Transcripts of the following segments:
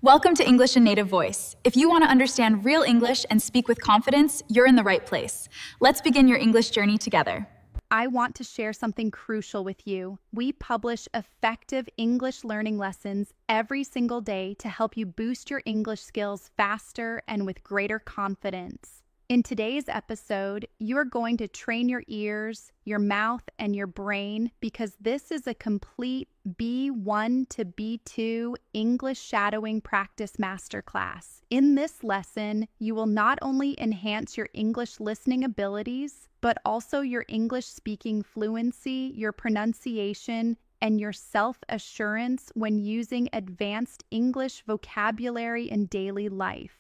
Welcome to English in Native Voice. If you want to understand real English and speak with confidence, you're in the right place. Let's begin your English journey together. I want to share something crucial with you. We publish effective English learning lessons every single day to help you boost your English skills faster and with greater confidence. In today's episode, you're going to train your ears, your mouth, and your brain because this is a complete B1 to B2 English shadowing practice masterclass. In this lesson, you will not only enhance your English listening abilities, but also your English speaking fluency, your pronunciation, and your self-assurance when using advanced English vocabulary in daily life.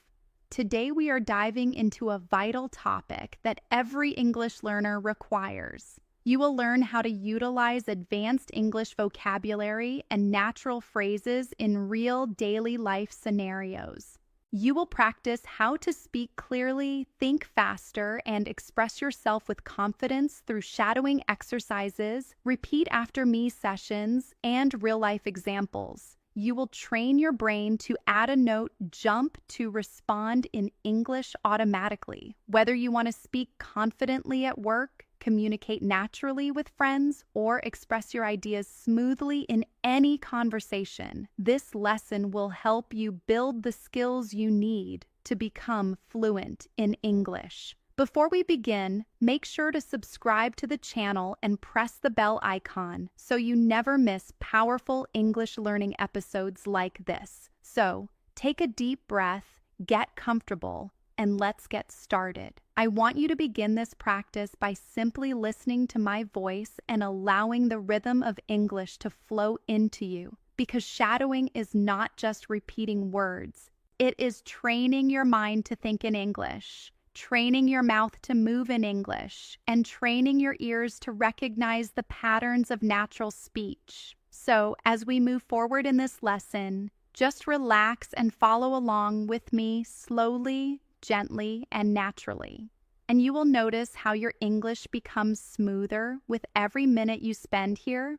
Today, we are diving into a vital topic that every English learner requires. You will learn how to utilize advanced English vocabulary and natural phrases in real daily life scenarios. You will practice how to speak clearly, think faster, and express yourself with confidence through shadowing exercises, repeat after me sessions, and real-life examples. You will train your brain to add a note jump to respond in English automatically. Whether you want to speak confidently at work, communicate naturally with friends, or express your ideas smoothly in any conversation, this lesson will help you build the skills you need to become fluent in English. Before we begin, make sure to subscribe to the channel and press the bell icon so you never miss powerful English learning episodes like this. So, take a deep breath, get comfortable, and let's get started. I want you to begin this practice by simply listening to my voice and allowing the rhythm of English to flow into you, because shadowing is not just repeating words. It is training your mind to think in English, training your mouth to move in English, and training your ears to recognize the patterns of natural speech. So, as we move forward in this lesson, just relax and follow along with me slowly, gently, and naturally. And you will notice how your English becomes smoother with every minute you spend here.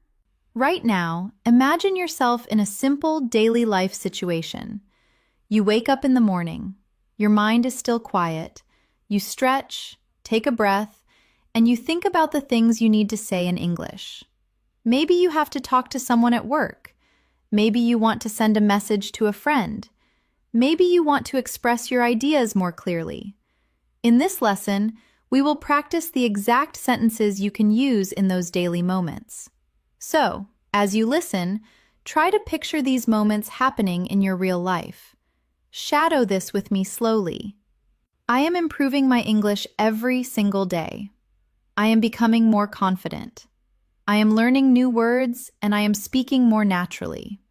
Right now, imagine yourself in a simple daily life situation. You wake up in the morning. Your mind is still quiet. You stretch, take a breath, and you think about the things you need to say in English. Maybe you have to talk to someone at work. Maybe you want to send a message to a friend. Maybe you want to express your ideas more clearly. In this lesson, we will practice the exact sentences you can use in those daily moments. So, as you listen, try to picture these moments happening in your real life. Shadow this with me slowly. I am improving my English every single day. I am becoming more confident. I am learning new words, and I am speaking more naturally.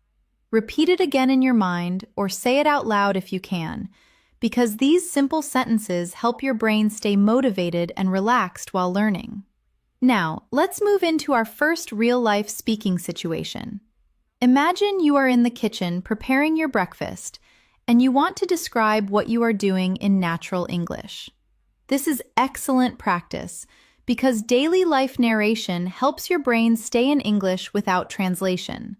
Repeat it again in your mind or say it out loud if you can, because these simple sentences help your brain stay motivated and relaxed while learning. Now, let's move into our first real-life speaking situation. Imagine you are in the kitchen preparing your breakfast, and you want to describe what you are doing in natural English. This is excellent practice because daily life narration helps your brain stay in English without translation.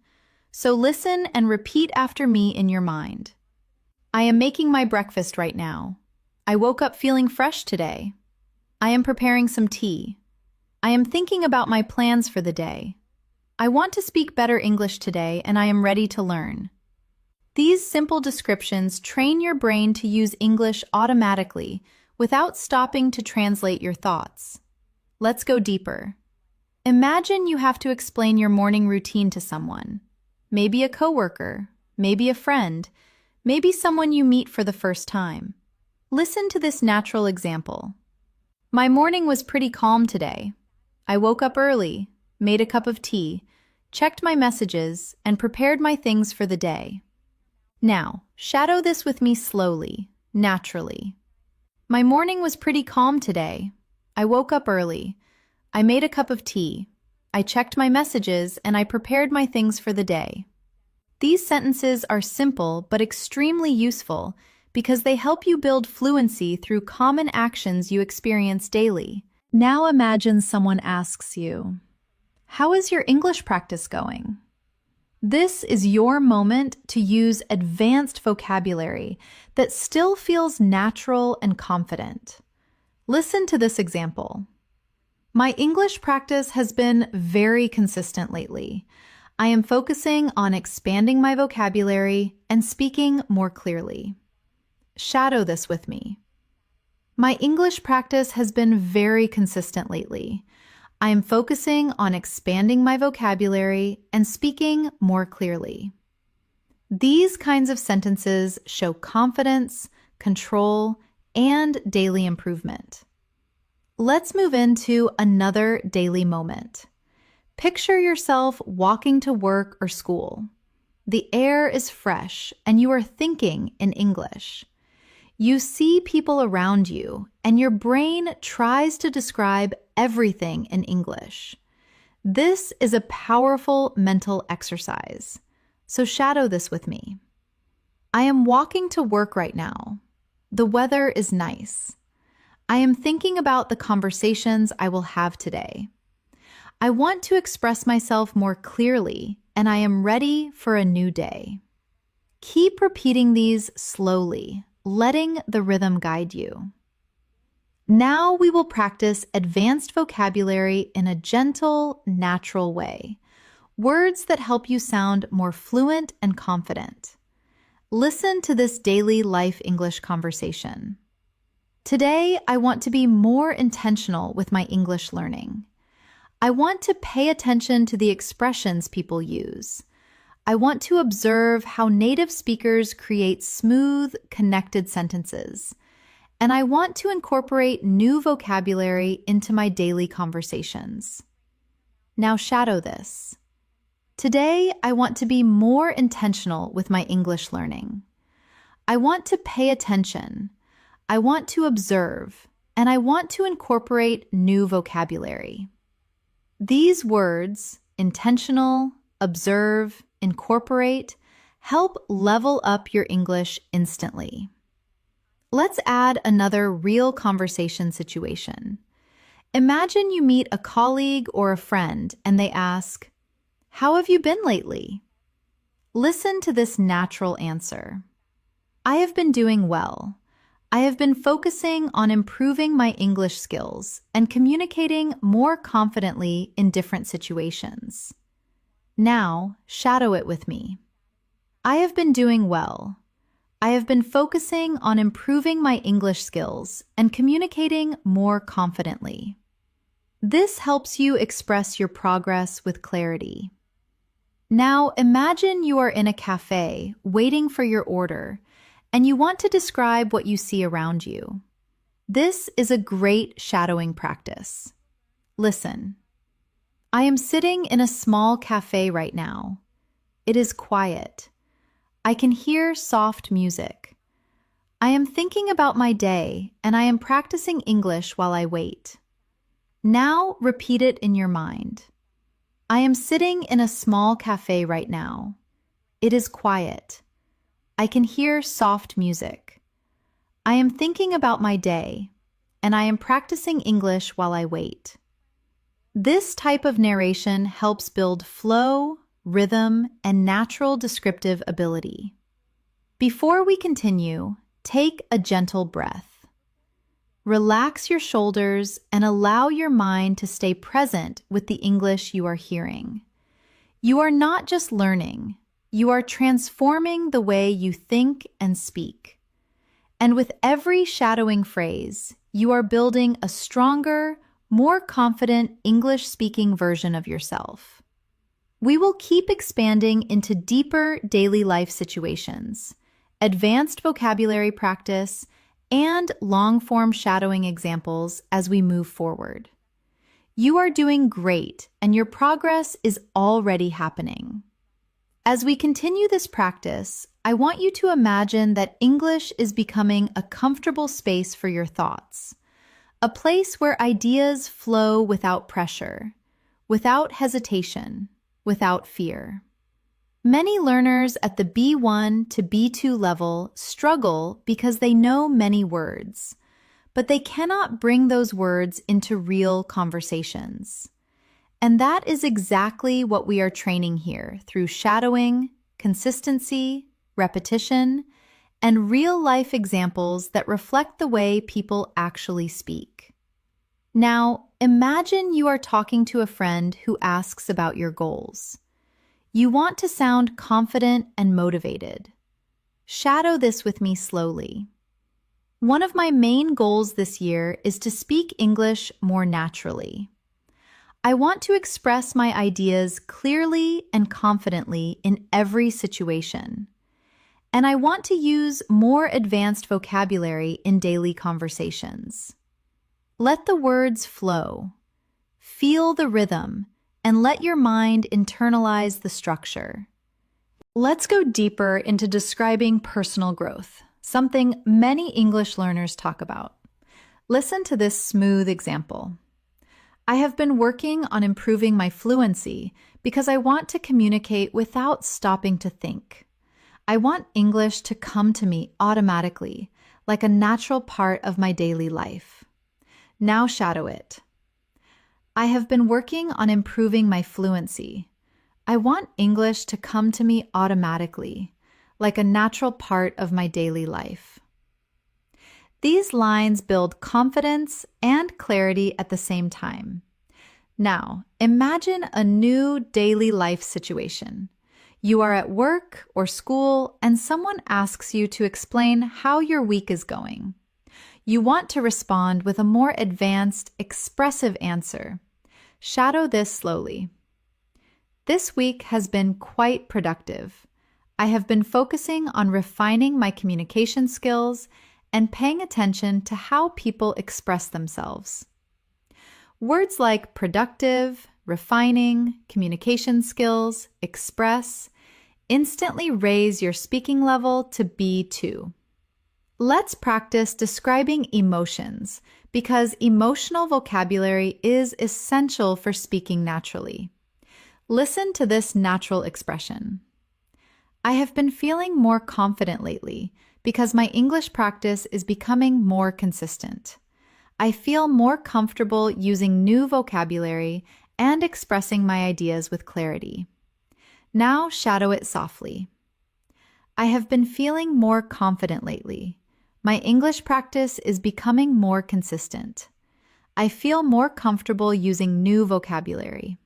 So listen and repeat after me in your mind. I am making my breakfast right now. I woke up feeling fresh today. I am preparing some tea. I am thinking about my plans for the day. I want to speak better English today, and I am ready to learn. These simple descriptions train your brain to use English automatically without stopping to translate your thoughts. Let's go deeper. Imagine you have to explain your morning routine to someone. Maybe a coworker, maybe a friend, maybe someone you meet for the first time. Listen to this natural example. My morning was pretty calm today. I woke up early, made a cup of tea, checked my messages, and prepared my things for the day. Now, shadow this with me slowly, naturally. My morning was pretty calm today. I woke up early. I made a cup of tea. I checked my messages, and I prepared my things for the day. These sentences are simple but extremely useful because they help you build fluency through common actions you experience daily. Now imagine someone asks you, "How is your English practice going?" This is your moment to use advanced vocabulary that still feels natural and confident. Listen to this example. My English practice has been very consistent lately. I am focusing on expanding my vocabulary and speaking more clearly. Shadow this with me. My English practice has been very consistent lately. I am focusing on expanding my vocabulary and speaking more clearly. These kinds of sentences show confidence, control, and daily improvement. Let's move into another daily moment. Picture yourself walking to work or school. The air is fresh and you are thinking in English. You see people around you, and your brain tries to describe everything in English. This is a powerful mental exercise, so shadow this with me. I am walking to work right now. The weather is nice. I am thinking about the conversations I will have today. I want to express myself more clearly, and I am ready for a new day. Keep repeating these slowly, letting the rhythm guide you. Now we will practice advanced vocabulary in a gentle, natural way. Words that help you sound more fluent and confident. Listen to this daily life English conversation. Today, I want to be more intentional with my English learning. I want to pay attention to the expressions people use. I want to observe how native speakers create smooth, connected sentences. And I want to incorporate new vocabulary into my daily conversations. Now shadow this. Today, I want to be more intentional with my English learning. I want to pay attention. I want to observe. And I want to incorporate new vocabulary. These words, intentional, observe, incorporate, help level up your English instantly. Let's add another real conversation situation. Imagine you meet a colleague or a friend and they ask, "How have you been lately?" Listen to this natural answer. "I have been doing well. I have been focusing on improving my English skills and communicating more confidently in different situations." Now, shadow it with me. I have been doing well. I have been focusing on improving my English skills and communicating more confidently. This helps you express your progress with clarity. Now, imagine you are in a cafe waiting for your order, and you want to describe what you see around you. This is a great shadowing practice. Listen. I am sitting in a small cafe right now. It is quiet. I can hear soft music. I am thinking about my day, and I am practicing English while I wait. Now repeat it in your mind. I am sitting in a small cafe right now. It is quiet. I can hear soft music. I am thinking about my day, and I am practicing English while I wait. This type of narration helps build flow, rhythm, and natural descriptive ability. Before we continue, take a gentle breath. Relax your shoulders and allow your mind to stay present with the English you are hearing. You are not just learning, you are transforming the way you think and speak. And with every shadowing phrase, you are building a stronger, more confident English-speaking version of yourself. We will keep expanding into deeper daily life situations, advanced vocabulary practice, and long-form shadowing examples as we move forward. You are doing great, and your progress is already happening. As we continue this practice, I want you to imagine that English is becoming a comfortable space for your thoughts, a place where ideas flow without pressure, without hesitation, without fear. Many learners at the B1 to B2 level struggle because they know many words, but they cannot bring those words into real conversations. And that is exactly what we are training here through shadowing, consistency, repetition, and real-life examples that reflect the way people actually speak. Now, imagine you are talking to a friend who asks about your goals. You want to sound confident and motivated. Shadow this with me slowly. One of my main goals this year is to speak English more naturally. I want to express my ideas clearly and confidently in every situation. And I want to use more advanced vocabulary in daily conversations. Let the words flow. Feel the rhythm, and let your mind internalize the structure. Let's go deeper into describing personal growth, something many English learners talk about. Listen to this smooth example. I have been working on improving my fluency because I want to communicate without stopping to think. I want English to come to me automatically, like a natural part of my daily life. Now shadow it. I have been working on improving my fluency. I want English to come to me automatically, like a natural part of my daily life. These lines build confidence and clarity at the same time. Now, imagine a new daily life situation. You are at work or school, and someone asks you to explain how your week is going. You want to respond with a more advanced, expressive answer. Shadow this slowly. This week has been quite productive. I have been focusing on refining my communication skills and paying attention to how people express themselves. Words like productive, refining, communication skills, express, instantly raise your speaking level to B2. Let's practice describing emotions because emotional vocabulary is essential for speaking naturally. Listen to this natural expression. I have been feeling more confident lately because my English practice is becoming more consistent. I feel more comfortable using new vocabulary and expressing my ideas with clarity. Now shadow it softly. I have been feeling more confident lately. My English practice is becoming more consistent. I feel more comfortable using new vocabulary.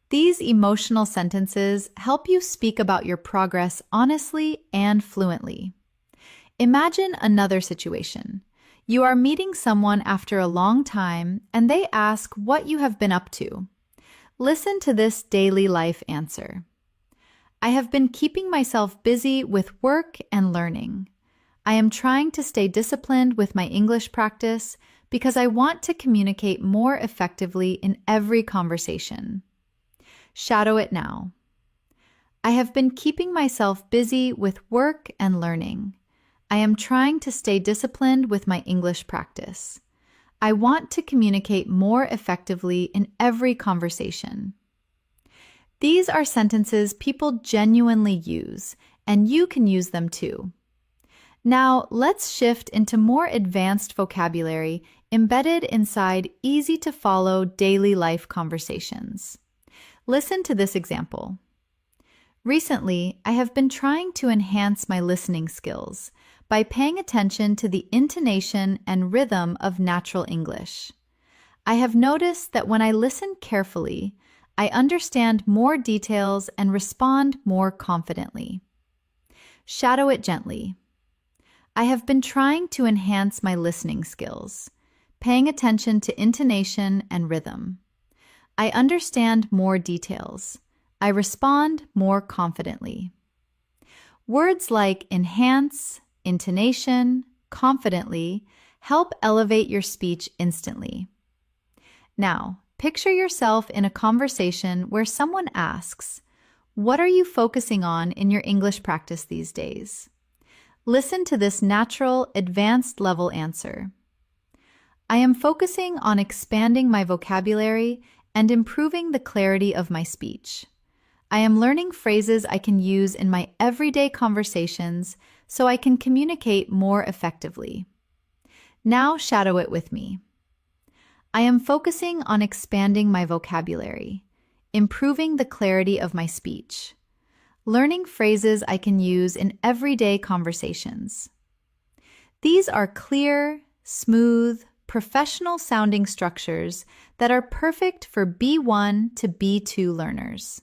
These emotional sentences help you speak about your progress honestly and fluently. Imagine another situation. You are meeting someone after a long time and they ask what you have been up to. Listen to this daily life answer. I have been keeping myself busy with work and learning. I am trying to stay disciplined with my English practice because I want to communicate more effectively in every conversation. Shadow it now. I have been keeping myself busy with work and learning. I am trying to stay disciplined with my English practice. I want to communicate more effectively in every conversation. These are sentences people genuinely use, and you can use them too. Now, let's shift into more advanced vocabulary embedded inside easy-to-follow daily life conversations. Listen to this example. Recently, I have been trying to enhance my listening skills by paying attention to the intonation and rhythm of natural English. I have noticed that when I listen carefully, I understand more details and respond more confidently. Shadow it gently. I have been trying to enhance my listening skills, paying attention to intonation and rhythm. I understand more details. I respond more confidently. Words like enhance, intonation, confidently help elevate your speech instantly. Now, picture yourself in a conversation where someone asks, "What are you focusing on in your English practice these days?" Listen to this natural, advanced level answer. I am focusing on expanding my vocabulary and improving the clarity of my speech. I am learning phrases I can use in my everyday conversations so I can communicate more effectively. Now shadow it with me. I am focusing on expanding my vocabulary, improving the clarity of my speech, learning phrases I can use in everyday conversations. These are clear, smooth, professional-sounding structures that are perfect for B1 to B2 learners.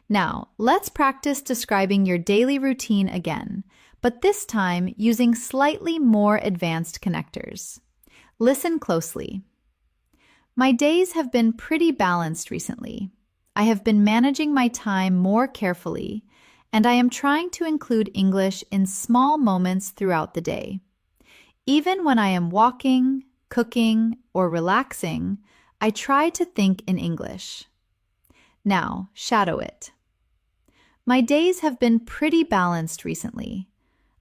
Now, let's practice describing your daily routine again, but this time using slightly more advanced connectors. Listen closely. My days have been pretty balanced recently. I have been managing my time more carefully, and I am trying to include English in small moments throughout the day. Even when I am walking, cooking, or relaxing, I try to think in English. Now, shadow it. My days have been pretty balanced recently.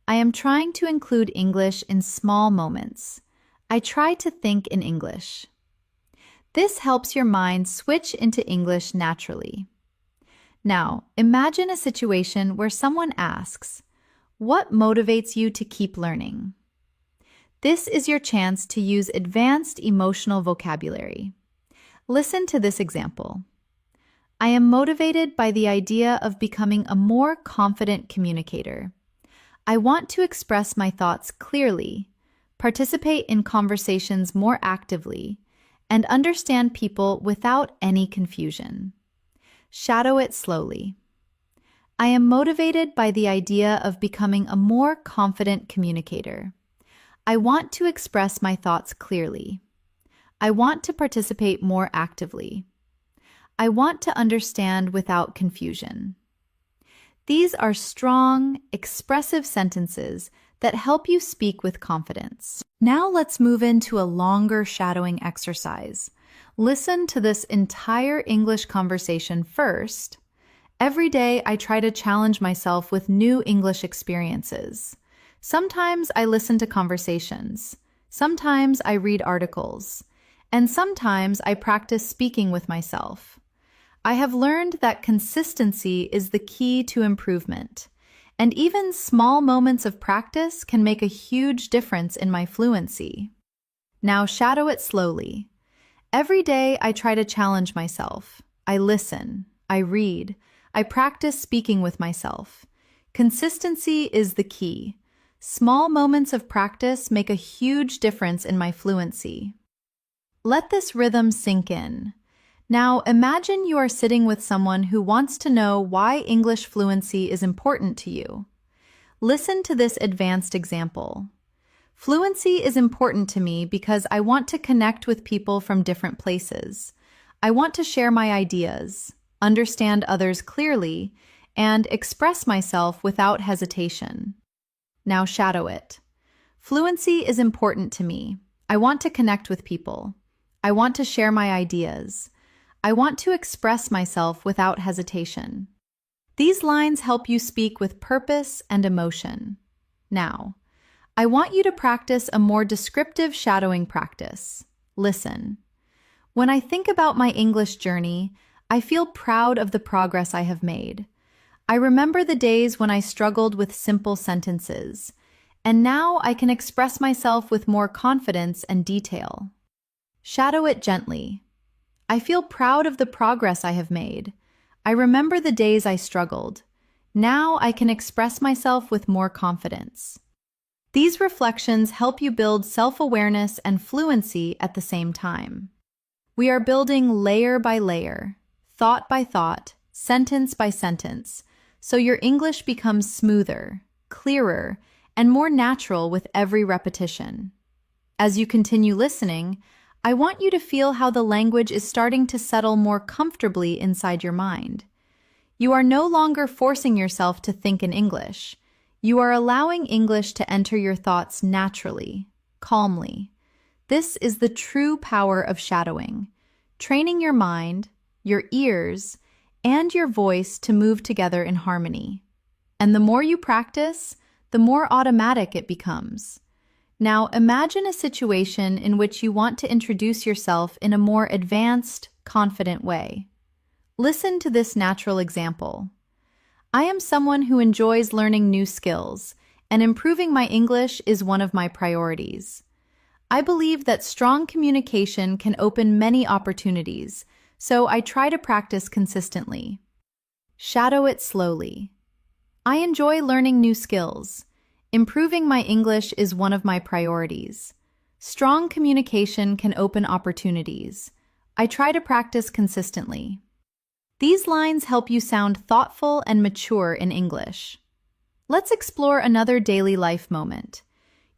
I am trying to include English in small moments. I try to think in English. This helps your mind switch into English naturally. Now, imagine a situation where someone asks, "What motivates you to keep learning?" This is your chance to use advanced emotional vocabulary. Listen to this example. I am motivated by the idea of becoming a more confident communicator. I want to express my thoughts clearly, participate in conversations more actively, and understand people without any confusion. Shadow it slowly. I am motivated by the idea of becoming a more confident communicator. I want to express my thoughts clearly. I want to participate more actively. I want to understand without confusion. These are strong, expressive sentences that help you speak with confidence. Now let's move into a longer shadowing exercise. Listen to this entire English conversation first. Every day I try to challenge myself with new English experiences. Sometimes I listen to conversations. Sometimes I read articles. And sometimes I practice speaking with myself. I have learned that consistency is the key to improvement, and even small moments of practice can make a huge difference in my fluency. Now shadow it slowly. Every day I try to challenge myself. I listen, I read, I practice speaking with myself. Consistency is the key. Small moments of practice make a huge difference in my fluency. Let this rhythm sink in. Now, imagine you are sitting with someone who wants to know why English fluency is important to you. Listen to this advanced example. Fluency is important to me because I want to connect with people from different places. I want to share my ideas, understand others clearly, and express myself without hesitation. Now shadow it. Fluency is important to me. I want to connect with people. I want to share my ideas. I want to express myself without hesitation. These lines help you speak with purpose and emotion. Now, I want you to practice a more descriptive shadowing practice. Listen. When I think about my English journey, I feel proud of the progress I have made. I remember the days when I struggled with simple sentences, and now I can express myself with more confidence and detail. Shadow it gently. I feel proud of the progress I have made. I remember the days I struggled. Now I can express myself with more confidence. These reflections help you build self-awareness and fluency at the same time. We are building layer by layer, thought by thought, sentence by sentence, so your English becomes smoother, clearer, and more natural with every repetition. As you continue listening, I want you to feel how the language is starting to settle more comfortably inside your mind. You are no longer forcing yourself to think in English. You are allowing English to enter your thoughts naturally, calmly. This is the true power of shadowing, training your mind, your ears, and your voice to move together in harmony. And the more you practice, the more automatic it becomes. Now imagine a situation in which you want to introduce yourself in a more advanced, confident way. Listen to this natural example. I am someone who enjoys learning new skills, and improving my English is one of my priorities. I believe that strong communication can open many opportunities, so I try to practice consistently. Shadow it slowly. I enjoy learning new skills. Improving my English is one of my priorities. Strong communication can open opportunities. I try to practice consistently. These lines help you sound thoughtful and mature in English. Let's explore another daily life moment.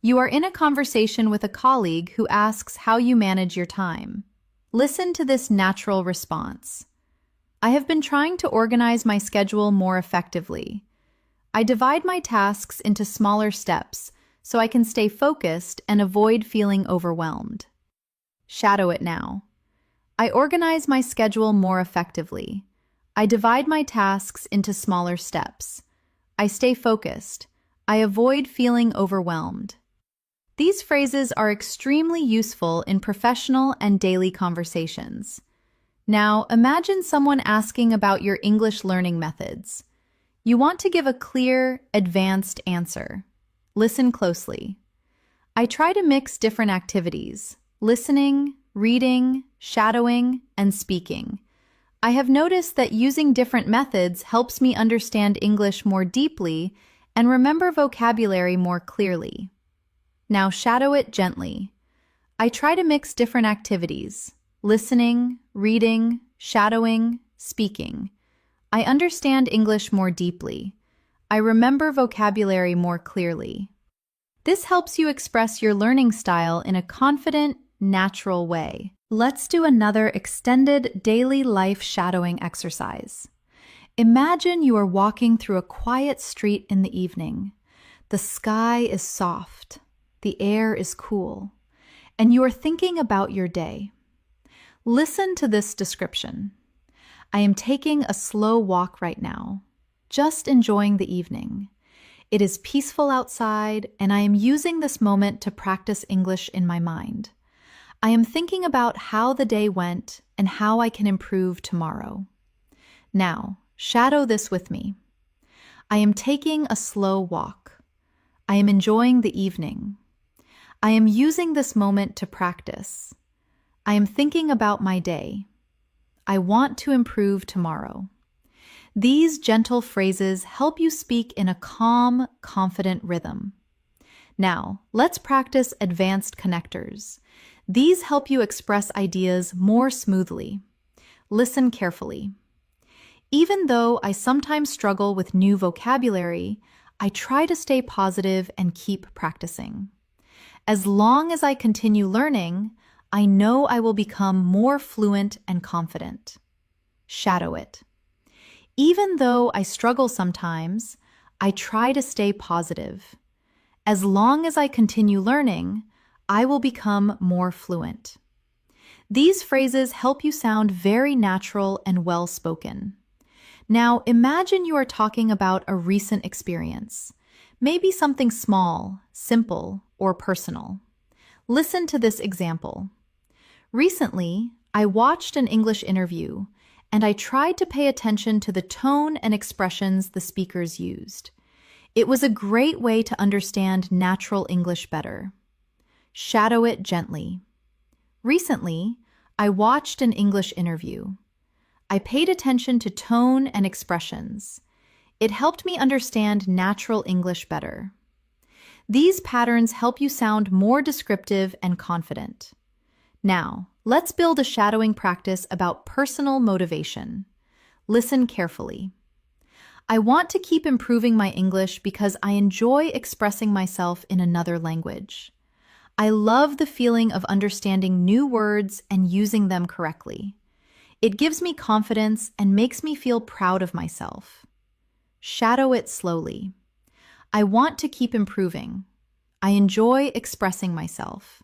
You are in a conversation with a colleague who asks how you manage your time. Listen to this natural response. I have been trying to organize my schedule more effectively. I divide my tasks into smaller steps so I can stay focused and avoid feeling overwhelmed. Shadow it now. I organize my schedule more effectively. I divide my tasks into smaller steps. I stay focused. I avoid feeling overwhelmed. These phrases are extremely useful in professional and daily conversations. Now, imagine someone asking about your English learning methods. You want to give a clear, advanced answer. Listen closely. I try to mix different activities: listening, reading, shadowing, and speaking. I have noticed that using different methods helps me understand English more deeply and remember vocabulary more clearly. Now shadow it gently. I try to mix different activities: listening, reading, shadowing, speaking. I understand English more deeply. I remember vocabulary more clearly. This helps you express your learning style in a confident, natural way. Let's do another extended daily life shadowing exercise. Imagine you are walking through a quiet street in the evening. The sky is soft, the air is cool, and you are thinking about your day. Listen to this description. I am taking a slow walk right now, just enjoying the evening. It is peaceful outside, and I am using this moment to practice English in my mind. I am thinking about how the day went and how I can improve tomorrow. Now, shadow this with me. I am taking a slow walk. I am enjoying the evening. I am using this moment to practice. I am thinking about my day. I want to improve tomorrow. These gentle phrases help you speak in a calm, confident rhythm. Now, let's practice advanced connectors. These help you express ideas more smoothly. Listen carefully. Even though I sometimes struggle with new vocabulary, I try to stay positive and keep practicing. As long as I continue learning, I know I will become more fluent and confident. Shadow it. Even though I struggle sometimes, I try to stay positive. As long as I continue learning, I will become more fluent. These phrases help you sound very natural and well-spoken. Now, imagine you are talking about a recent experience, maybe something small, simple, or personal. Listen to this example. Recently, I watched an English interview, and I tried to pay attention to the tone and expressions the speakers used. It was a great way to understand natural English better. Shadow it gently. Recently, I watched an English interview. I paid attention to tone and expressions. It helped me understand natural English better. These patterns help you sound more descriptive and confident. Now, let's build a shadowing practice about personal motivation. Listen carefully. I want to keep improving my English because I enjoy expressing myself in another language. I love the feeling of understanding new words and using them correctly. It gives me confidence and makes me feel proud of myself. Shadow it slowly. I want to keep improving. I enjoy expressing myself.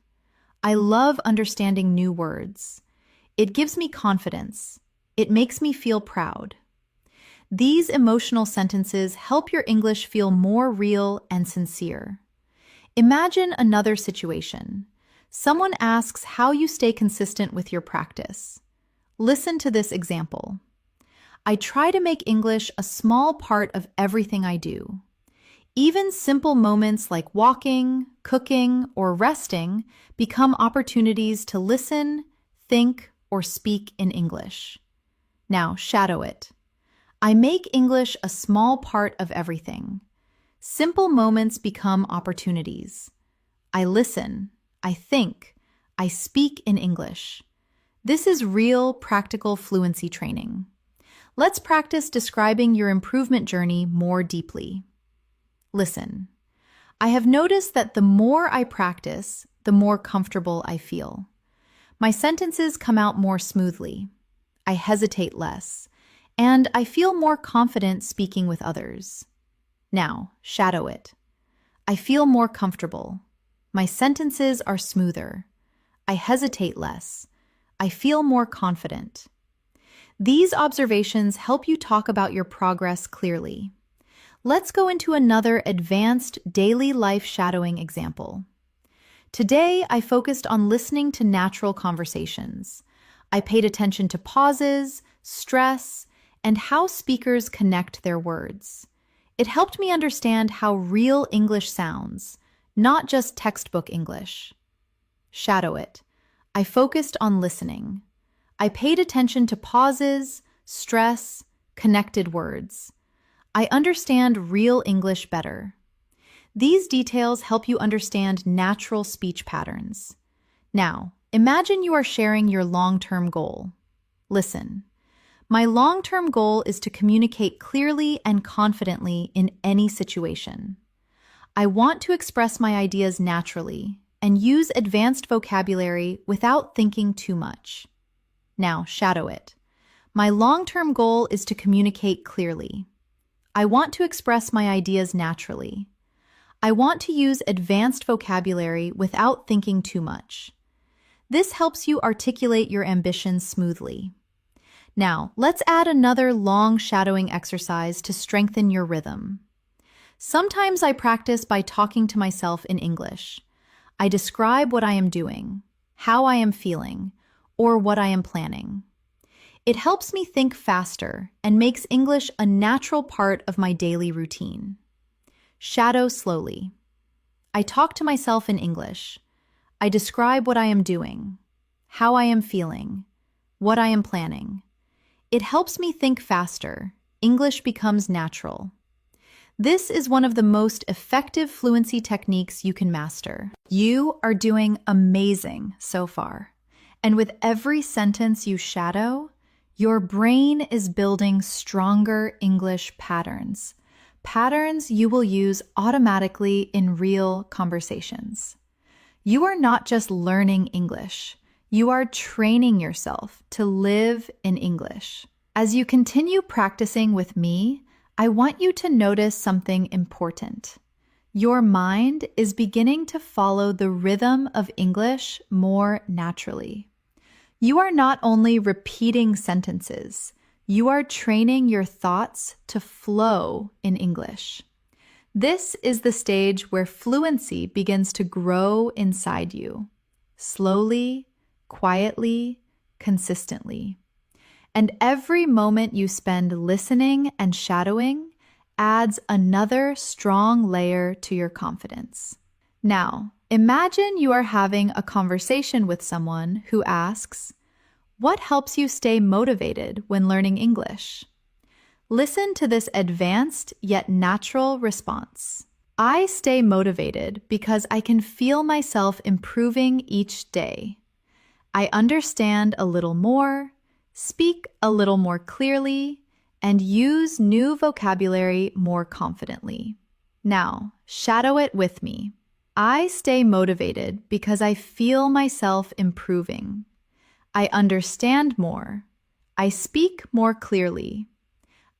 I love understanding new words. It gives me confidence. It makes me feel proud. These emotional sentences help your English feel more real and sincere. Imagine another situation. Someone asks how you stay consistent with your practice. Listen to this example. I try to make English a small part of everything I do. Even simple moments like walking, cooking, or resting become opportunities to listen, think, or speak in English. Now, shadow it. I make English a small part of everything. Simple moments become opportunities. I listen, I think, I speak in English. This is real, practical fluency training. Let's practice describing your improvement journey more deeply. Listen, I have noticed that the more I practice, the more comfortable I feel. My sentences come out more smoothly. I hesitate less, and I feel more confident speaking with others. Now, shadow it. I feel more comfortable. My sentences are smoother. I hesitate less. I feel more confident. These observations help you talk about your progress clearly. Let's go into another advanced daily life shadowing example. Today, I focused on listening to natural conversations. I paid attention to pauses, stress, and how speakers connect their words. It helped me understand how real English sounds, not just textbook English. Shadow it. I focused on listening. I paid attention to pauses, stress, connected words. I understand real English better. These details help you understand natural speech patterns. Now, imagine you are sharing your long-term goal. Listen. My long-term goal is to communicate clearly and confidently in any situation. I want to express my ideas naturally and use advanced vocabulary without thinking too much. Now, shadow it. My long-term goal is to communicate clearly. I want to express my ideas naturally. I want to use advanced vocabulary without thinking too much. This helps you articulate your ambitions smoothly. Now, let's add another long shadowing exercise to strengthen your rhythm. Sometimes I practice by talking to myself in English. I describe what I am doing, how I am feeling, or what I am planning. It helps me think faster and makes English a natural part of my daily routine. Shadow slowly. I talk to myself in English. I describe what I am doing, how I am feeling, what I am planning. It helps me think faster. English becomes natural. This is one of the most effective fluency techniques you can master. You are doing amazing so far. And with every sentence you shadow, your brain is building stronger English patterns. Patterns you will use automatically in real conversations. You are not just learning English. You are training yourself to live in English. As you continue practicing with me, I want you to notice something important. Your mind is beginning to follow the rhythm of English more naturally. You are not only repeating sentences, you are training your thoughts to flow in English. This is the stage where fluency begins to grow inside you, slowly, quietly, consistently. And every moment you spend listening and shadowing adds another strong layer to your confidence. Now, imagine you are having a conversation with someone who asks, "What helps you stay motivated when learning English?" Listen to this advanced yet natural response. I stay motivated because I can feel myself improving each day. I understand a little more, speak a little more clearly, and use new vocabulary more confidently. Now, shadow it with me. I stay motivated because I feel myself improving. I understand more. I speak more clearly.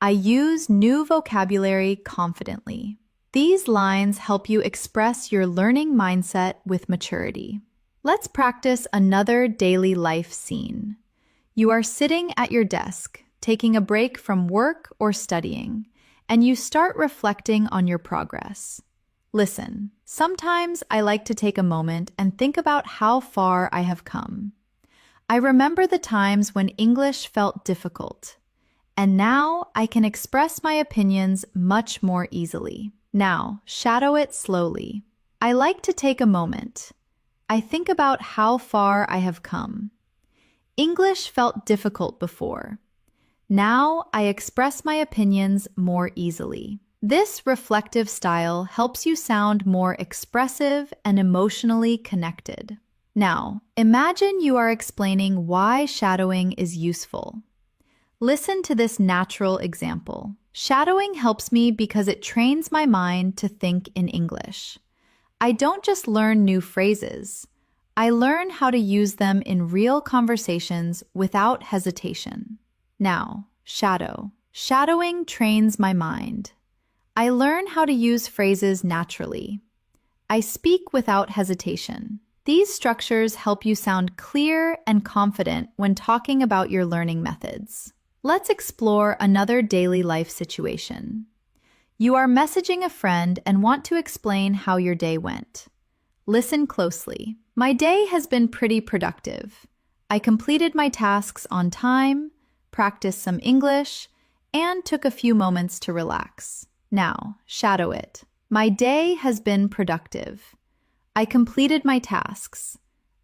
I use new vocabulary confidently. These lines help you express your learning mindset with maturity. Let's practice another daily life scene. You are sitting at your desk, taking a break from work or studying, and you start reflecting on your progress. Listen, sometimes I like to take a moment and think about how far I have come. I remember the times when English felt difficult, and now I can express my opinions much more easily. Now, shadow it slowly. I like to take a moment. I think about how far I have come. English felt difficult before. Now I express my opinions more easily. This reflective style helps you sound more expressive and emotionally connected. Now, imagine you are explaining why shadowing is useful. Listen to this natural example. Shadowing helps me because it trains my mind to think in English. I don't just learn new phrases. I learn how to use them in real conversations without hesitation. Now, shadow. Shadowing trains my mind. I learn how to use phrases naturally. I speak without hesitation. These structures help you sound clear and confident when talking about your learning methods. Let's explore another daily life situation. You are messaging a friend and want to explain how your day went. Listen closely. My day has been pretty productive. I completed my tasks on time, practiced some English, and took a few moments to relax. Now, shadow it. My day has been productive. I completed my tasks.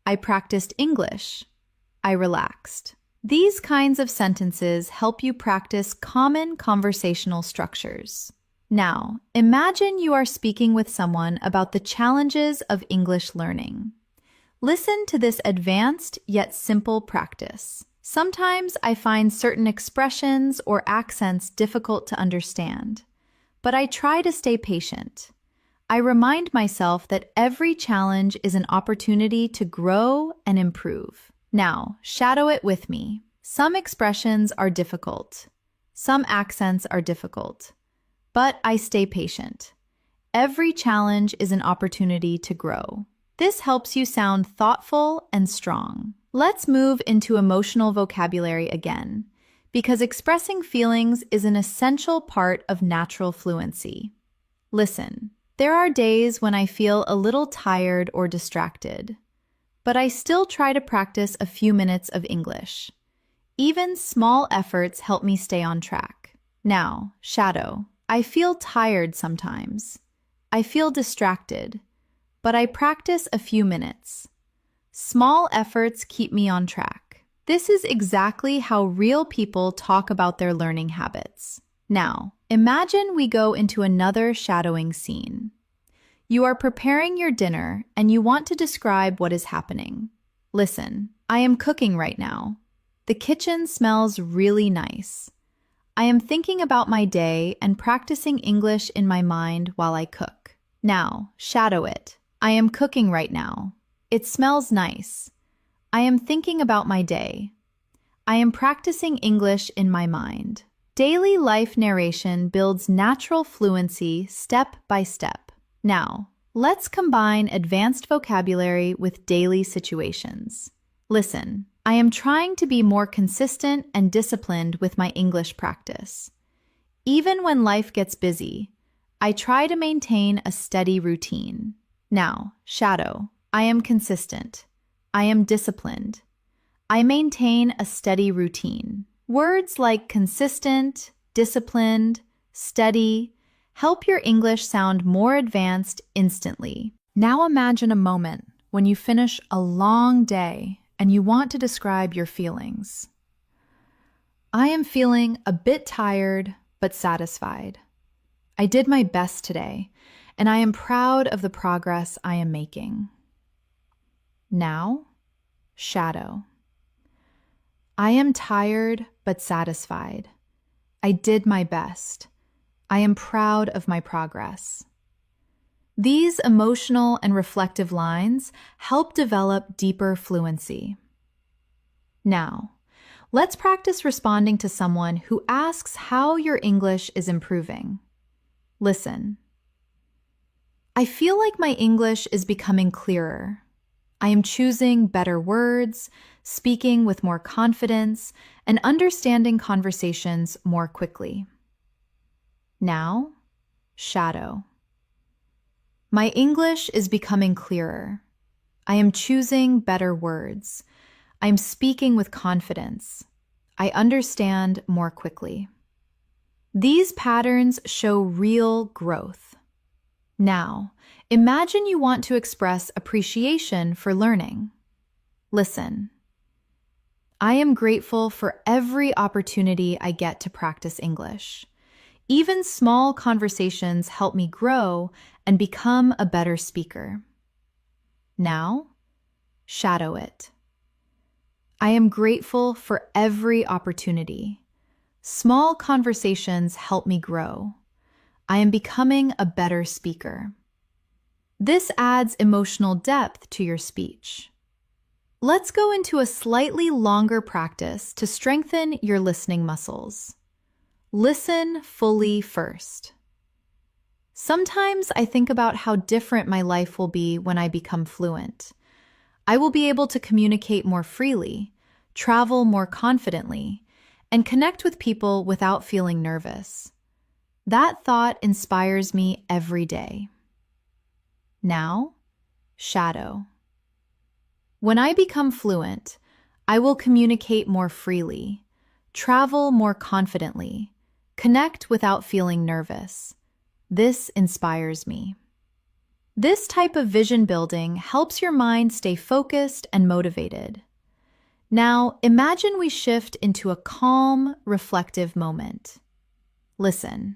I practiced English. I relaxed. These kinds of sentences help you practice common conversational structures. Now, imagine you are speaking with someone about the challenges of English learning. Listen to this advanced yet simple practice. Sometimes I find certain expressions or accents difficult to understand, but I try to stay patient. I remind myself that every challenge is an opportunity to grow and improve. Now, shadow it with me. Some expressions are difficult. Some accents are difficult. But I stay patient. Every challenge is an opportunity to grow. This helps you sound thoughtful and strong. Let's move into emotional vocabulary again, because expressing feelings is an essential part of natural fluency. Listen, there are days when I feel a little tired or distracted, but I still try to practice a few minutes of English. Even small efforts help me stay on track. Now, shadow. I feel tired sometimes. I feel distracted, but I practice a few minutes. Small efforts keep me on track. This is exactly how real people talk about their learning habits. Now, imagine we go into another shadowing scene. You are preparing your dinner and you want to describe what is happening. Listen, I am cooking right now. The kitchen smells really nice. I am thinking about my day and practicing English in my mind while I cook. Now, shadow it. I am cooking right now. It smells nice. I am thinking about my day. I am practicing English in my mind. Daily life narration builds natural fluency step by step. Now, let's combine advanced vocabulary with daily situations. Listen, I am trying to be more consistent and disciplined with my English practice. Even when life gets busy, I try to maintain a steady routine. Now, shadow. I am consistent. I am disciplined. I maintain a steady routine. Words like consistent, disciplined, steady help your English sound more advanced instantly. Now imagine a moment when you finish a long day and you want to describe your feelings. I am feeling a bit tired but satisfied. I did my best today, and I am proud of the progress I am making. Now, shadow. I am tired but satisfied. I did my best. I am proud of my progress. These emotional and reflective lines help develop deeper fluency. Now, let's practice responding to someone who asks how your English is improving. Listen. I feel like my English is becoming clearer. I am choosing better words, speaking with more confidence, and understanding conversations more quickly. Now, shadow. My English is becoming clearer. I am choosing better words. I am speaking with confidence. I understand more quickly. These patterns show real growth. Now, imagine you want to express appreciation for learning. Listen. I am grateful for every opportunity I get to practice English. Even small conversations help me grow and become a better speaker. Now, shadow it. I am grateful for every opportunity. Small conversations help me grow. I am becoming a better speaker. This adds emotional depth to your speech. Let's go into a slightly longer practice to strengthen your listening muscles. Listen fully first. Sometimes I think about how different my life will be when I become fluent. I will be able to communicate more freely, travel more confidently, and connect with people without feeling nervous. That thought inspires me every day. Now, shadow. When I become fluent, I will communicate more freely, travel more confidently, connect without feeling nervous. This inspires me. This type of vision building helps your mind stay focused and motivated. Now, imagine we shift into a calm, reflective moment. Listen.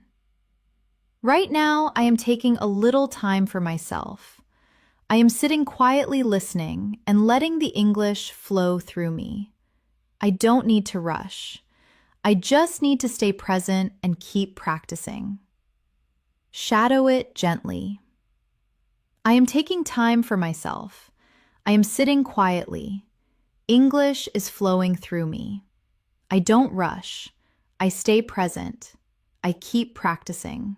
Right now, I am taking a little time for myself. I am sitting quietly listening and letting the English flow through me. I don't need to rush. I just need to stay present and keep practicing. Shadow it gently. I am taking time for myself. I am sitting quietly. English is flowing through me. I don't rush. I stay present. I keep practicing.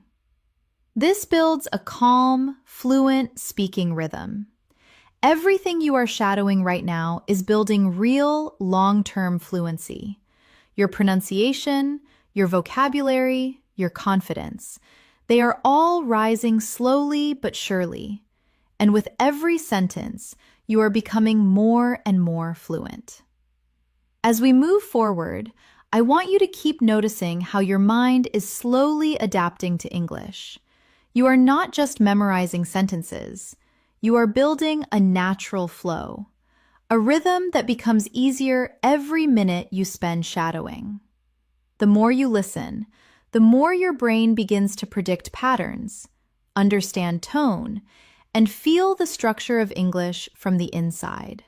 This builds a calm, fluent speaking rhythm. Everything you are shadowing right now is building real, long-term fluency. Your pronunciation, your vocabulary, your confidence. They are all rising slowly but surely. And with every sentence, you are becoming more and more fluent. As we move forward, I want you to keep noticing how your mind is slowly adapting to English. You are not just memorizing sentences. You are building a natural flow, a rhythm that becomes easier every minute you spend shadowing. The more you listen, the more your brain begins to predict patterns, understand tone, and feel the structure of English from the inside.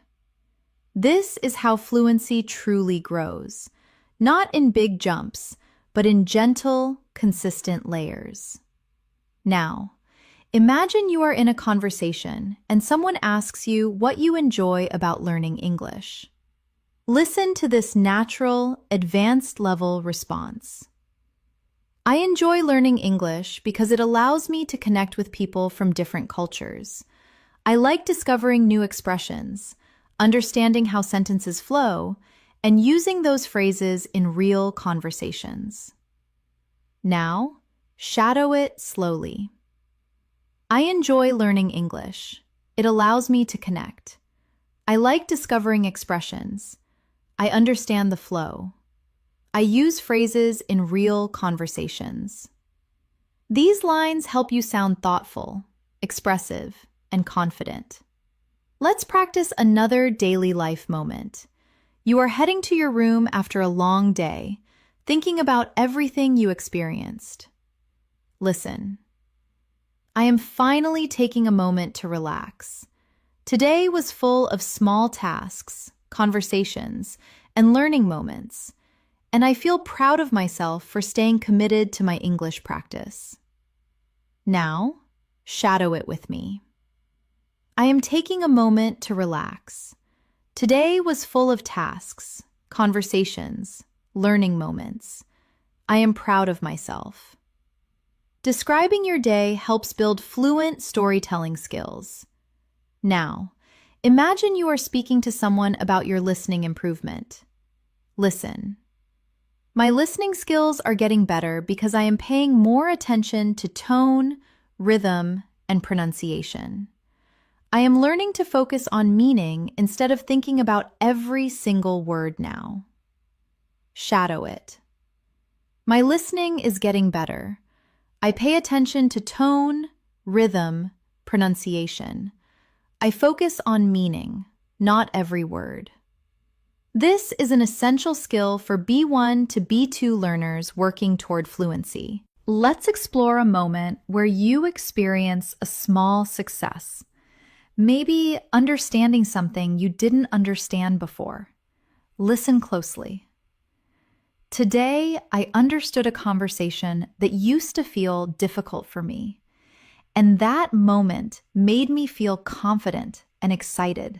This is how fluency truly grows, not in big jumps, but in gentle, consistent layers. Now, imagine you are in a conversation and someone asks you what you enjoy about learning English. Listen to this natural, advanced-level response. I enjoy learning English because it allows me to connect with people from different cultures. I like discovering new expressions, understanding how sentences flow, and using those phrases in real conversations. Now, shadow it slowly. I enjoy learning English. It allows me to connect. I like discovering expressions. I understand the flow. I use phrases in real conversations. These lines help you sound thoughtful, expressive, and confident. Let's practice another daily life moment. You are heading to your room after a long day, thinking about everything you experienced. Listen. I am finally taking a moment to relax. Today was full of small tasks, conversations, and learning moments, and I feel proud of myself for staying committed to my English practice. Now, shadow it with me. I am taking a moment to relax. Today was full of tasks, conversations, learning moments. I am proud of myself. Describing your day helps build fluent storytelling skills. Now, imagine you are speaking to someone about your listening improvement. Listen. My listening skills are getting better because I am paying more attention to tone, rhythm, and pronunciation. I am learning to focus on meaning instead of thinking about every single word now. Shadow it. My listening is getting better. I pay attention to tone, rhythm, pronunciation. I focus on meaning, not every word. This is an essential skill for B1 to B2 learners working toward fluency. Let's explore a moment where you experience a small success. Maybe understanding something you didn't understand before. Listen closely. Today, I understood a conversation that used to feel difficult for me. And that moment made me feel confident and excited.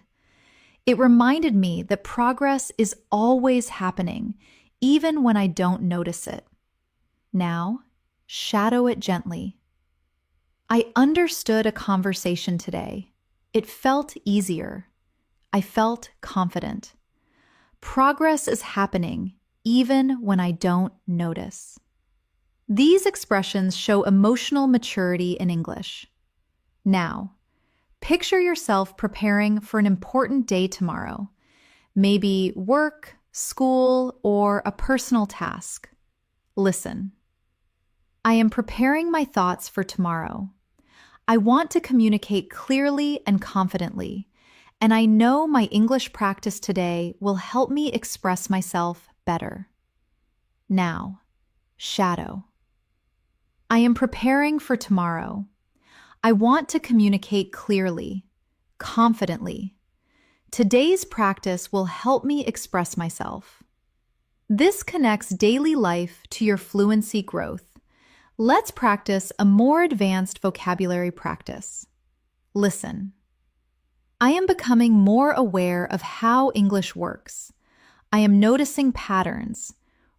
It reminded me that progress is always happening, even when I don't notice it. Now, shadow it gently. I understood a conversation today. It felt easier. I felt confident. Progress is happening, even when I don't notice. These expressions show emotional maturity in English. Now, picture yourself preparing for an important day tomorrow, maybe work, school, or a personal task. Listen. I am preparing my thoughts for tomorrow. I want to communicate clearly and confidently, and I know my English practice today will help me express myself better. Now, shadow. I am preparing for tomorrow. I want to communicate clearly, confidently. Today's practice will help me express myself. This connects daily life to your fluency growth. Let's practice a more advanced vocabulary practice. Listen. I am becoming more aware of how English works. I am noticing patterns,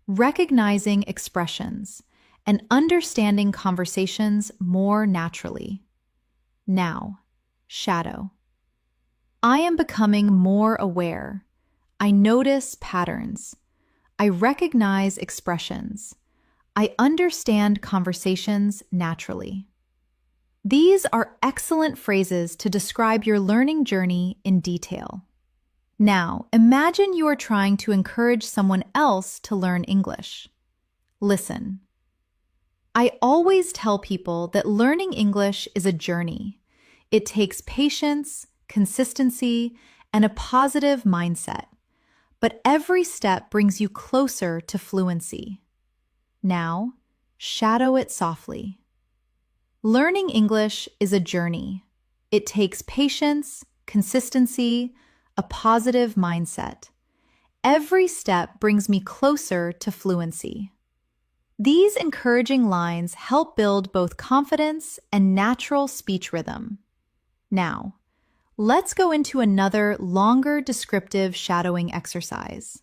recognizing expressions, and understanding conversations more naturally. Now, shadow. I am becoming more aware. I notice patterns. I recognize expressions. I understand conversations naturally. These are excellent phrases to describe your learning journey in detail. Now, imagine you are trying to encourage someone else to learn English. Listen. I always tell people that learning English is a journey. It takes patience, consistency, and a positive mindset. But every step brings you closer to fluency. Now, shadow it softly. Learning English is a journey. It takes patience, consistency, a positive mindset. Every step brings me closer to fluency. These encouraging lines help build both confidence and natural speech rhythm. Now, let's go into another longer descriptive shadowing exercise.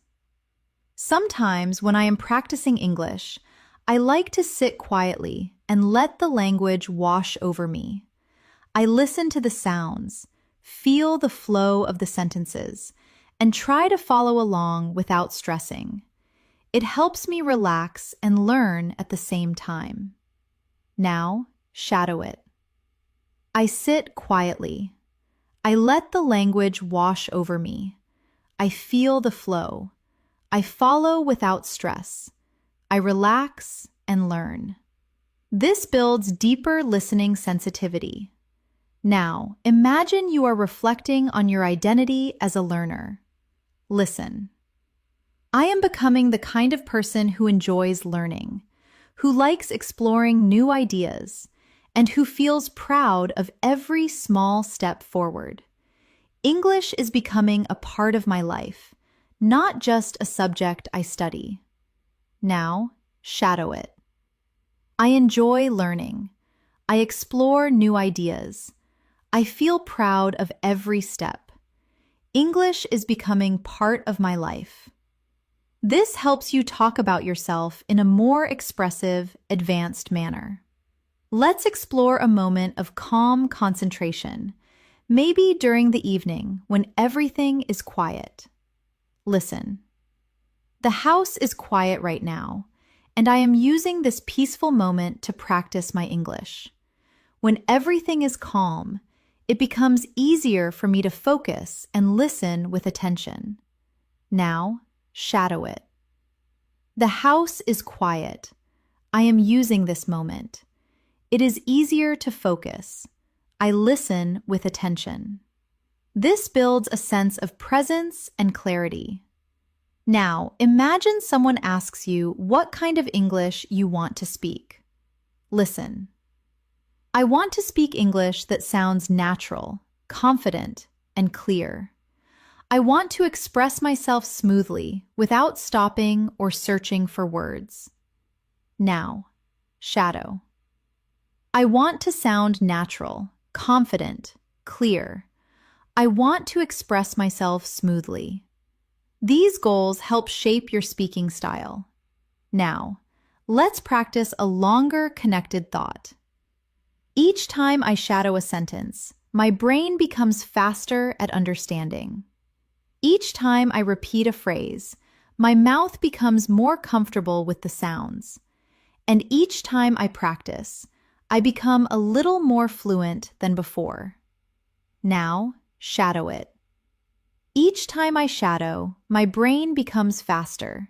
Sometimes when I am practicing English, I like to sit quietly and let the language wash over me. I listen to the sounds, feel the flow of the sentences, and try to follow along without stressing. It helps me relax and learn at the same time. Now, shadow it. I sit quietly. I let the language wash over me. I feel the flow. I follow without stress. I relax and learn. This builds deeper listening sensitivity. Now, imagine you are reflecting on your identity as a learner. Listen. I am becoming the kind of person who enjoys learning, who likes exploring new ideas, and who feels proud of every small step forward. English is becoming a part of my life, not just a subject I study. Now, shadow it. I enjoy learning. I explore new ideas. I feel proud of every step. English is becoming part of my life. This helps you talk about yourself in a more expressive, advanced manner. Let's explore a moment of calm concentration, maybe during the evening when everything is quiet. Listen. The house is quiet right now, and I am using this peaceful moment to practice my English. When everything is calm, it becomes easier for me to focus and listen with attention. Now, shadow it. The house is quiet. I am using this moment. It is easier to focus. I listen with attention. This builds a sense of presence and clarity. Now, imagine someone asks you what kind of English you want to speak. Listen. I want to speak English that sounds natural, confident, and clear. I want to express myself smoothly without stopping or searching for words. Now, shadow. I want to sound natural, confident, clear. I want to express myself smoothly. These goals help shape your speaking style. Now, let's practice a longer connected thought. Each time I shadow a sentence, my brain becomes faster at understanding. Each time I repeat a phrase, my mouth becomes more comfortable with the sounds. And each time I practice, I become a little more fluent than before. Now, shadow it. Each time I shadow, my brain becomes faster.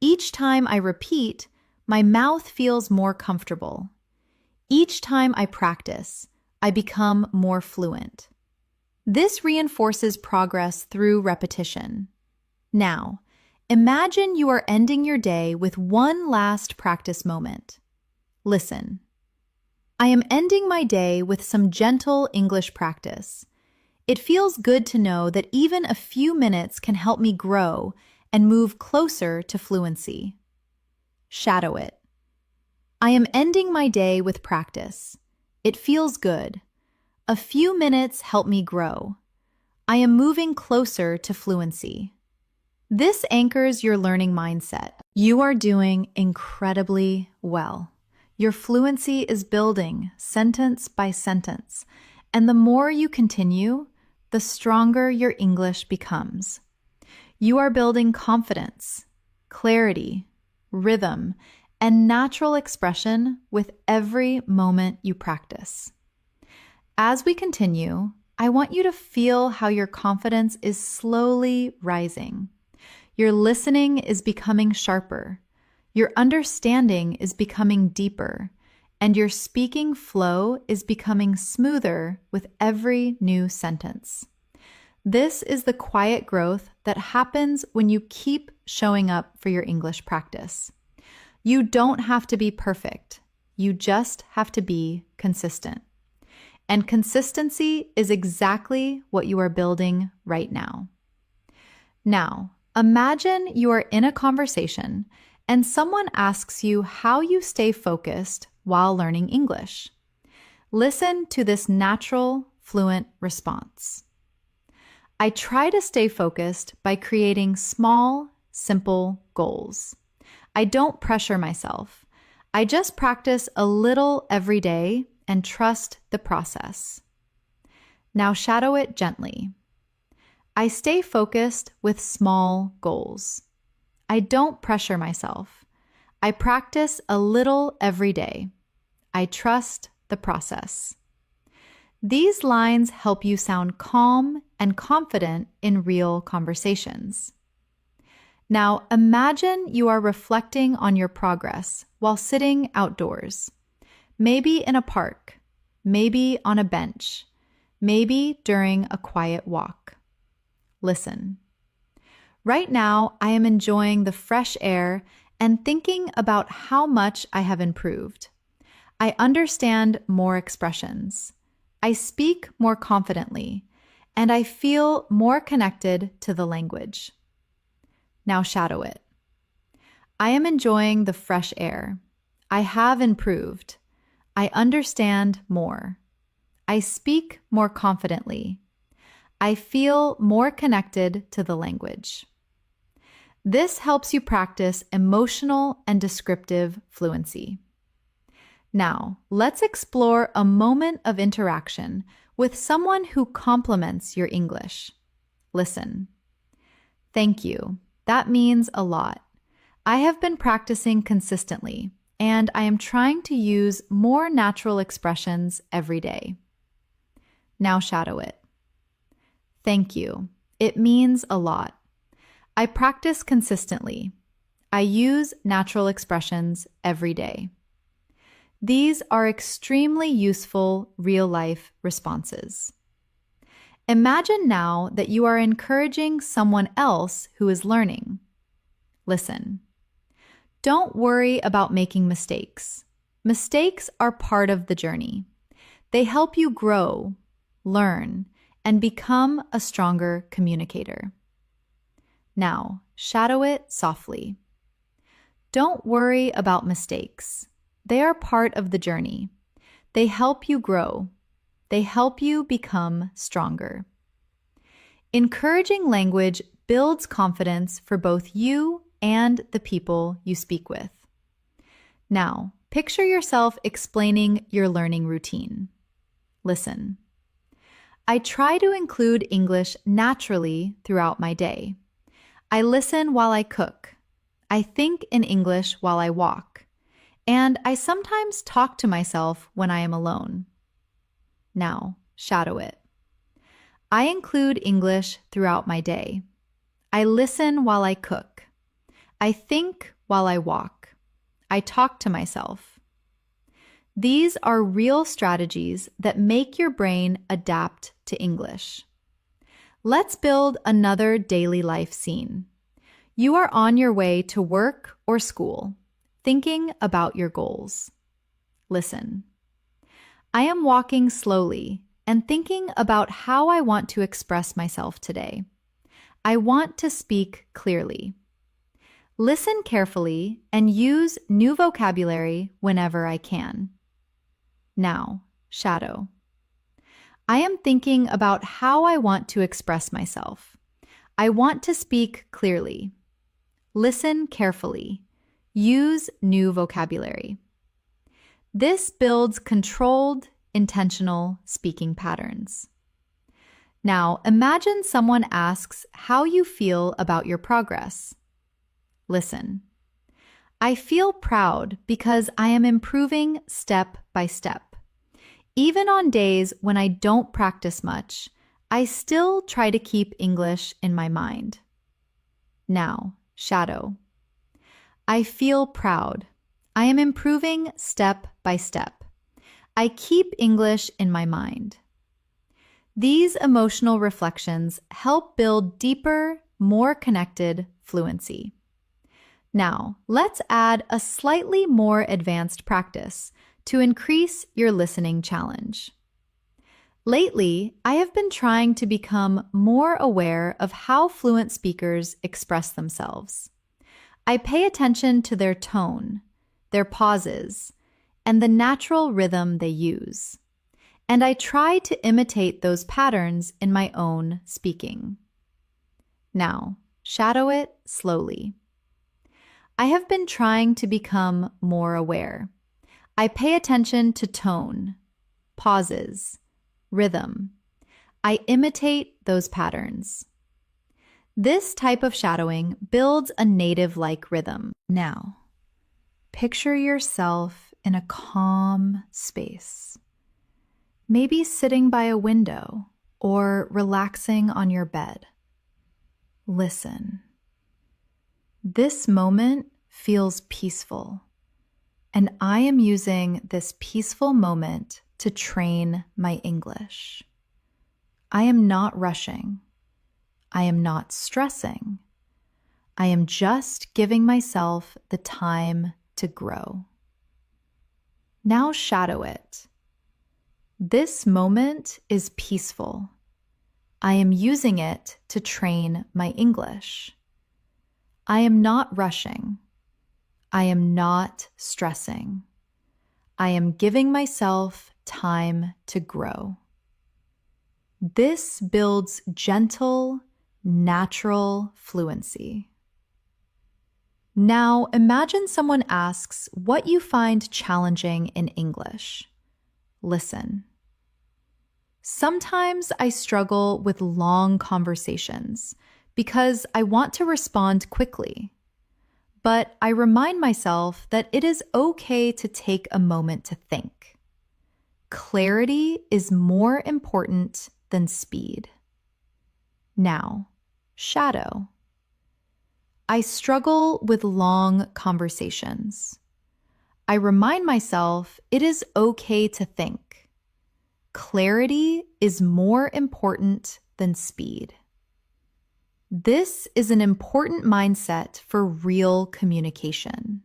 Each time I repeat, my mouth feels more comfortable. Each time I practice, I become more fluent. This reinforces progress through repetition. Now, imagine you are ending your day with one last practice moment. Listen. I am ending my day with some gentle English practice. It feels good to know that even a few minutes can help me grow and move closer to fluency. Shadow it. I am ending my day with practice. It feels good. A few minutes help me grow. I am moving closer to fluency. This anchors your learning mindset. You are doing incredibly well. Your fluency is building sentence by sentence, and the more you continue, the stronger your English becomes. You are building confidence, clarity, rhythm, and natural expression with every moment you practice. As we continue, I want you to feel how your confidence is slowly rising. Your listening is becoming sharper, your understanding is becoming deeper, and your speaking flow is becoming smoother with every new sentence. This is the quiet growth that happens when you keep showing up for your English practice. You don't have to be perfect. You just have to be consistent. And consistency is exactly what you are building right now. Now, imagine you are in a conversation and someone asks you how you stay focused while learning English. Listen to this natural, fluent response. I try to stay focused by creating small, simple goals. I don't pressure myself. I just practice a little every day and trust the process. Now shadow it gently. I stay focused with small goals. I don't pressure myself. I practice a little every day. I trust the process. These lines help you sound calm and confident in real conversations. Now imagine you are reflecting on your progress while sitting outdoors, maybe in a park, maybe on a bench, maybe during a quiet walk. Listen. Right now, I am enjoying the fresh air and thinking about how much I have improved. I understand more expressions. I speak more confidently, and I feel more connected to the language. Now shadow it. I am enjoying the fresh air. I have improved. I understand more. I speak more confidently. I feel more connected to the language. This helps you practice emotional and descriptive fluency. Now, let's explore a moment of interaction with someone who compliments your English. Listen. Thank you. That means a lot. I have been practicing consistently, and I am trying to use more natural expressions every day. Now shadow it. Thank you. It means a lot. I practice consistently. I use natural expressions every day. These are extremely useful real-life responses. Imagine now that you are encouraging someone else who is learning. Listen. Don't worry about making mistakes. Mistakes are part of the journey. They help you grow, learn, and become a stronger communicator. Now, shadow it softly. Don't worry about mistakes. They are part of the journey. They help you grow. They help you become stronger. Encouraging language builds confidence for both you and the people you speak with. Now, picture yourself explaining your learning routine. Listen. I try to include English naturally throughout my day. I listen while I cook. I think in English while I walk. And I sometimes talk to myself when I am alone. Now, shadow it. I include English throughout my day. I listen while I cook. I think while I walk. I talk to myself. These are real strategies that make your brain adapt to English. Let's build another daily life scene. You are on your way to work or school, thinking about your goals. Listen. I am walking slowly and thinking about how I want to express myself today. I want to speak clearly. Listen carefully and use new vocabulary whenever I can. Now, shadow. I am thinking about how I want to express myself. I want to speak clearly. Listen carefully. Use new vocabulary. This builds controlled, intentional speaking patterns. Now, imagine someone asks how you feel about your progress. Listen. I feel proud because I am improving step by step. Even on days when I don't practice much, I still try to keep English in my mind. Now, shadow. I feel proud. I am improving step by step. I keep English in my mind. These emotional reflections help build deeper, more connected fluency. Now, let's add a slightly more advanced practice to increase your listening challenge. Lately, I have been trying to become more aware of how fluent speakers express themselves. I pay attention to their tone, their pauses, and the natural rhythm they use. And I try to imitate those patterns in my own speaking. Now, shadow it slowly. I have been trying to become more aware. I pay attention to tone, pauses, rhythm. I imitate those patterns. This type of shadowing builds a native-like rhythm. Now, picture yourself in a calm space. Maybe sitting by a window or relaxing on your bed. Listen. This moment feels peaceful, and I am using this peaceful moment to train my English. I am not rushing. I am not stressing. I am just giving myself the time to grow. Now shadow it. This moment is peaceful. I am using it to train my English. I am not rushing. I am not stressing. I am giving myself time to grow. This builds gentle, natural fluency. Now imagine someone asks what you find challenging in English. Listen. Sometimes I struggle with long conversations because I want to respond quickly. But I remind myself that it is okay to take a moment to think. Clarity is more important than speed. Now, shadow. I struggle with long conversations. I remind myself it is okay to think. Clarity is more important than speed. This is an important mindset for real communication.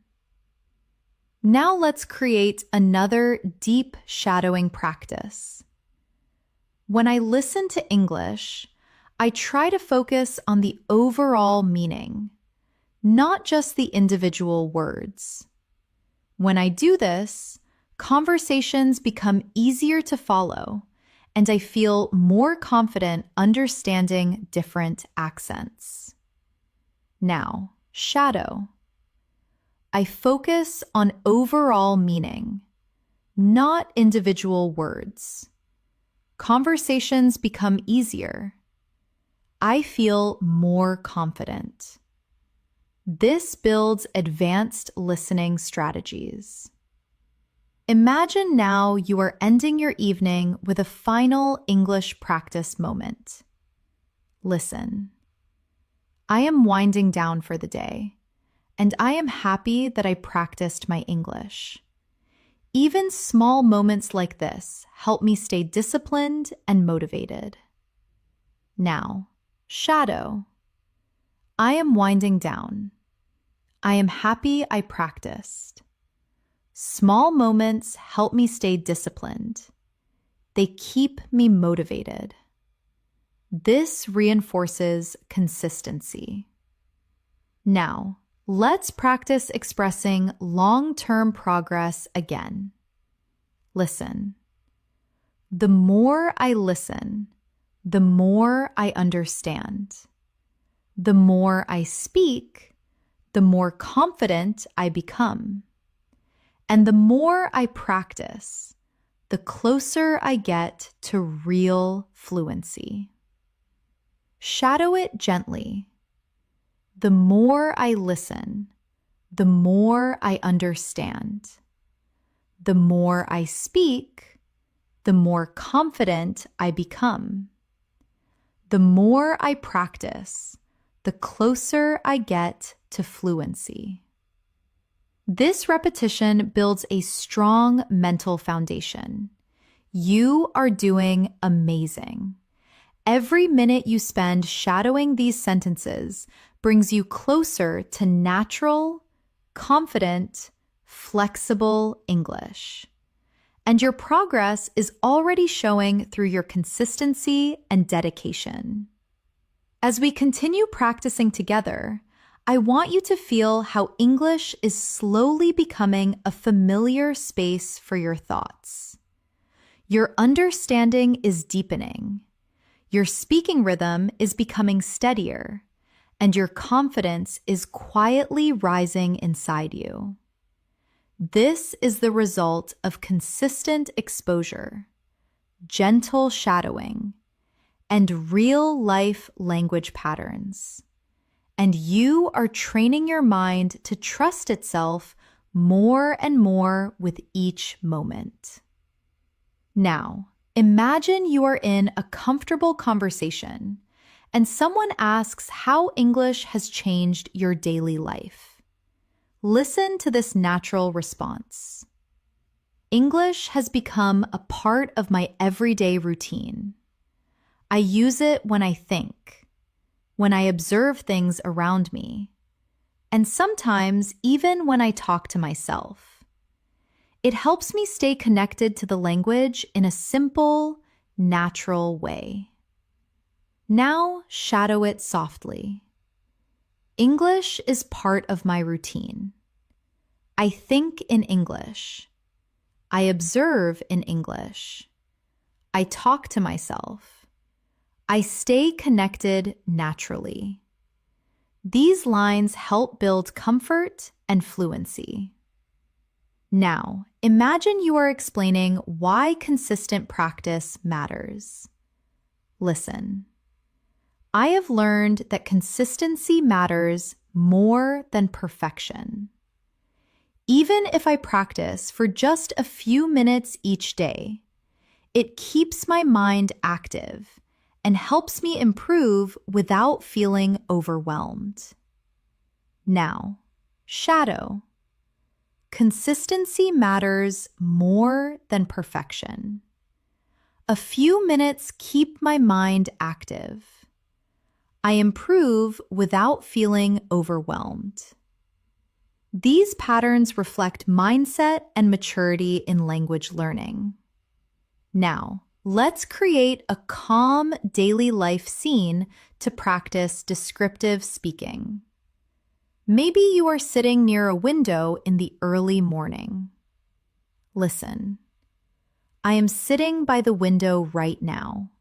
Now let's create another deep shadowing practice. When I listen to English, I try to focus on the overall meaning, not just the individual words. When I do this, conversations become easier to follow, and I feel more confident understanding different accents. Now, shadow. I focus on overall meaning, not individual words. Conversations become easier. I feel more confident. This builds advanced listening strategies. Imagine now you are ending your evening with a final English practice moment. Listen. I am winding down for the day, and I am happy that I practiced my English. Even small moments like this help me stay disciplined and motivated. Now, shadow. I am winding down. I am happy I practiced. Small moments help me stay disciplined. They keep me motivated. This reinforces consistency. Now, let's practice expressing long-term progress again. Listen. The more I listen, the more I understand. The more I speak, the more confident I become. And the more I practice, the closer I get to real fluency. Shadow it gently. The more I listen, the more I understand. The more I speak, the more confident I become. The more I practice, the closer I get to fluency. This repetition builds a strong mental foundation. You are doing amazing. Every minute you spend shadowing these sentences brings you closer to natural, confident, flexible English. And your progress is already showing through your consistency and dedication. As we continue practicing together, I want you to feel how English is slowly becoming a familiar space for your thoughts. Your understanding is deepening. Your speaking rhythm is becoming steadier, and your confidence is quietly rising inside you. This is the result of consistent exposure, gentle shadowing, and real-life language patterns. And you are training your mind to trust itself more and more with each moment. Now, imagine you are in a comfortable conversation and someone asks how English has changed your daily life. Listen to this natural response. English has become a part of my everyday routine. I use it when I think, when I observe things around me, and sometimes even when I talk to myself. It helps me stay connected to the language in a simple, natural way. Now shadow it softly. English is part of my routine. I think in English. I observe in English. I talk to myself. I stay connected naturally. These lines help build comfort and fluency. Now, imagine you are explaining why consistent practice matters. Listen. I have learned that consistency matters more than perfection. Even if I practice for just a few minutes each day, it keeps my mind active and helps me improve without feeling overwhelmed. Now, shadow. consistency matters more than perfection. A few minutes keep my mind active. I improve without feeling overwhelmed. These patterns reflect mindset and maturity in language learning. Now, let's create a calm daily life scene to practice descriptive speaking. Maybe you are sitting near a window in the early morning. Listen. I am sitting by the window right now,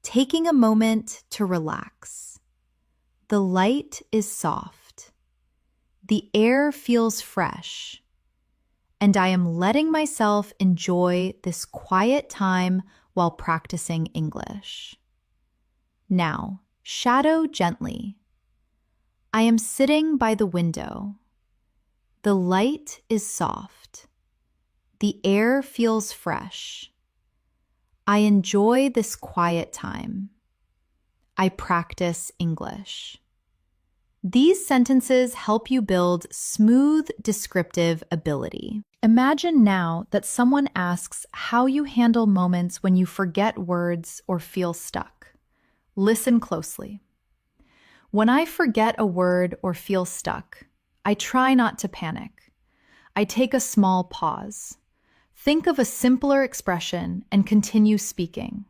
taking a moment to relax. The light is soft. The air feels fresh. And I am letting myself enjoy this quiet time while practicing English. Now, shadow gently. I am sitting by the window. The light is soft. The air feels fresh. I enjoy this quiet time. I practice English. These sentences help you build smooth descriptive ability. Imagine now that someone asks how you handle moments when you forget words or feel stuck. Listen closely. When I forget a word or feel stuck, I try not to panic. I take a small pause. Think of a simpler expression and continue speaking.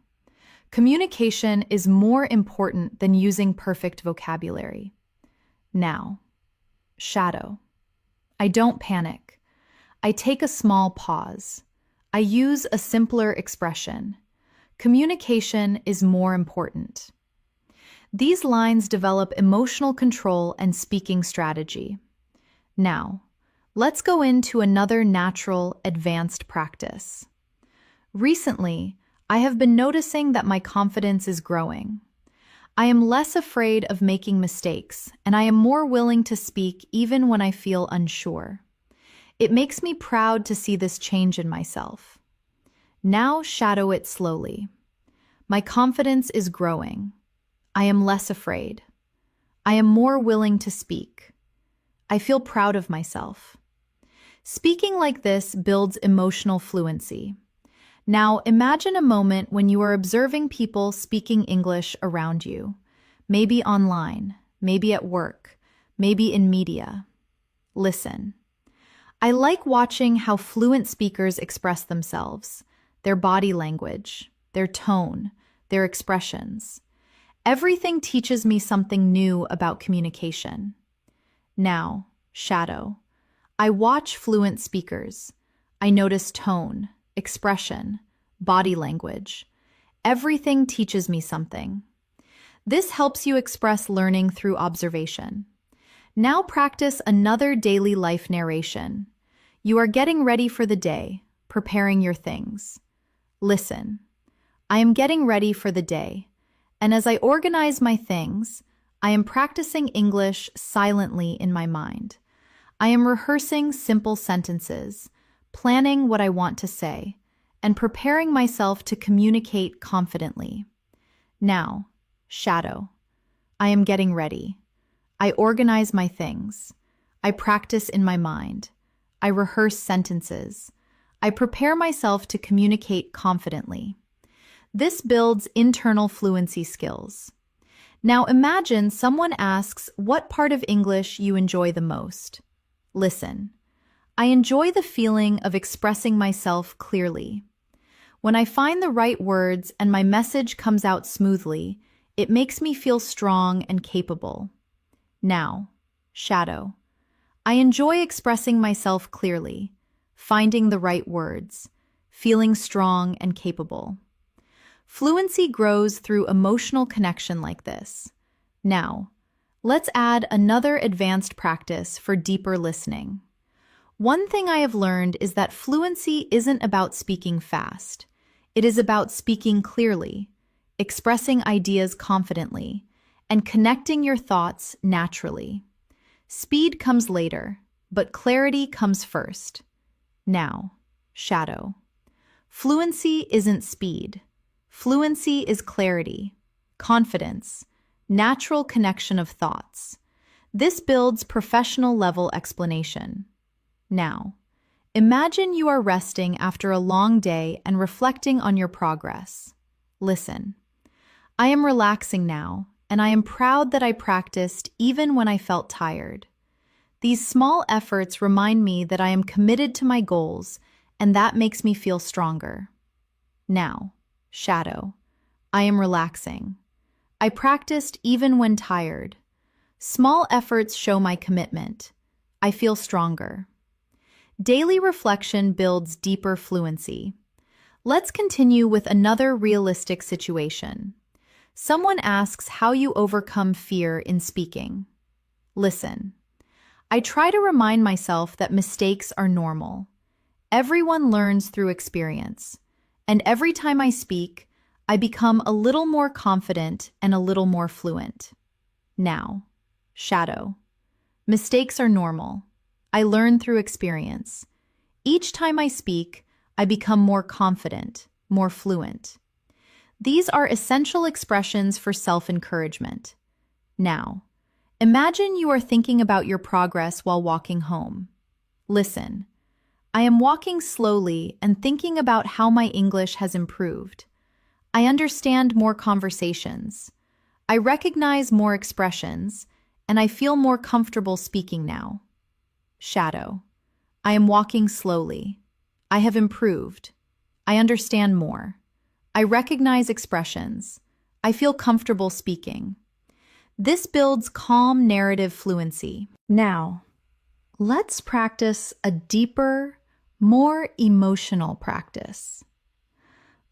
Communication is more important than using perfect vocabulary. Now, shadow. I don't panic. I take a small pause. I use a simpler expression. Communication is more important. These lines develop emotional control and speaking strategy. Now, let's go into another natural, advanced practice. Recently, I have been noticing that my confidence is growing. I am less afraid of making mistakes, and I am more willing to speak even when I feel unsure. It makes me proud to see this change in myself. Now shadow it slowly. My confidence is growing. I am less afraid. I am more willing to speak. I feel proud of myself. Speaking like this builds emotional fluency. Now imagine a moment when you are observing people speaking English around you, maybe online, maybe at work, maybe in media. Listen. I like watching how fluent speakers express themselves, their body language, their tone, their expressions. Everything teaches me something new about communication. Now, shadow. I watch fluent speakers. I notice tone, expression, body language. Everything teaches me something. This helps you express learning through observation. Now practice another daily life narration. You are getting ready for the day, preparing your things. Listen. I am getting ready for the day, and as I organize my things, I am practicing English silently in my mind. I am rehearsing simple sentences, planning what I want to say, and preparing myself to communicate confidently. Now, shadow. I am getting ready. I organize my things. I practice in my mind. I rehearse sentences. I prepare myself to communicate confidently. This builds internal fluency skills. Now imagine someone asks what part of English you enjoy the most. Listen. I enjoy the feeling of expressing myself clearly. When I find the right words and my message comes out smoothly, it makes me feel strong and capable. Now, shadow. I enjoy expressing myself clearly, finding the right words, feeling strong and capable. Fluency grows through emotional connection like this. Now, let's add another advanced practice for deeper listening. One thing I have learned is that fluency isn't about speaking fast. It is about speaking clearly, expressing ideas confidently, and connecting your thoughts naturally. Speed comes later, but clarity comes first. Now, shadow. Fluency isn't speed. Fluency is clarity, confidence, natural connection of thoughts. This builds professional level explanation. Now, Imagine you are resting after a long day and reflecting on your progress. Listen. I am relaxing now, and I am proud that I practiced even when I felt tired. These small efforts remind me that I am committed to my goals, and that makes me feel stronger. Now, shadow. I am relaxing. I practiced even when tired. Small efforts show my commitment. I feel stronger. Daily reflection builds deeper fluency. Let's continue with another realistic situation. Someone asks how you overcome fear in speaking. Listen. I try to remind myself that mistakes are normal. Everyone learns through experience, and every time I speak, I become a little more confident and a little more fluent. Now, shadow. Mistakes are normal. I learn through experience. Each time I speak, I become more confident, more fluent. These are essential expressions for self-encouragement. Now, imagine you are thinking about your progress while walking home. Listen. I am walking slowly and thinking about how my English has improved. I understand more conversations. I recognize more expressions, and I feel more comfortable speaking now. Shadow. I am walking slowly. I have improved. I understand more. I recognize expressions. I feel comfortable speaking. This builds calm narrative fluency. Now, let's practice a deeper, more emotional practice.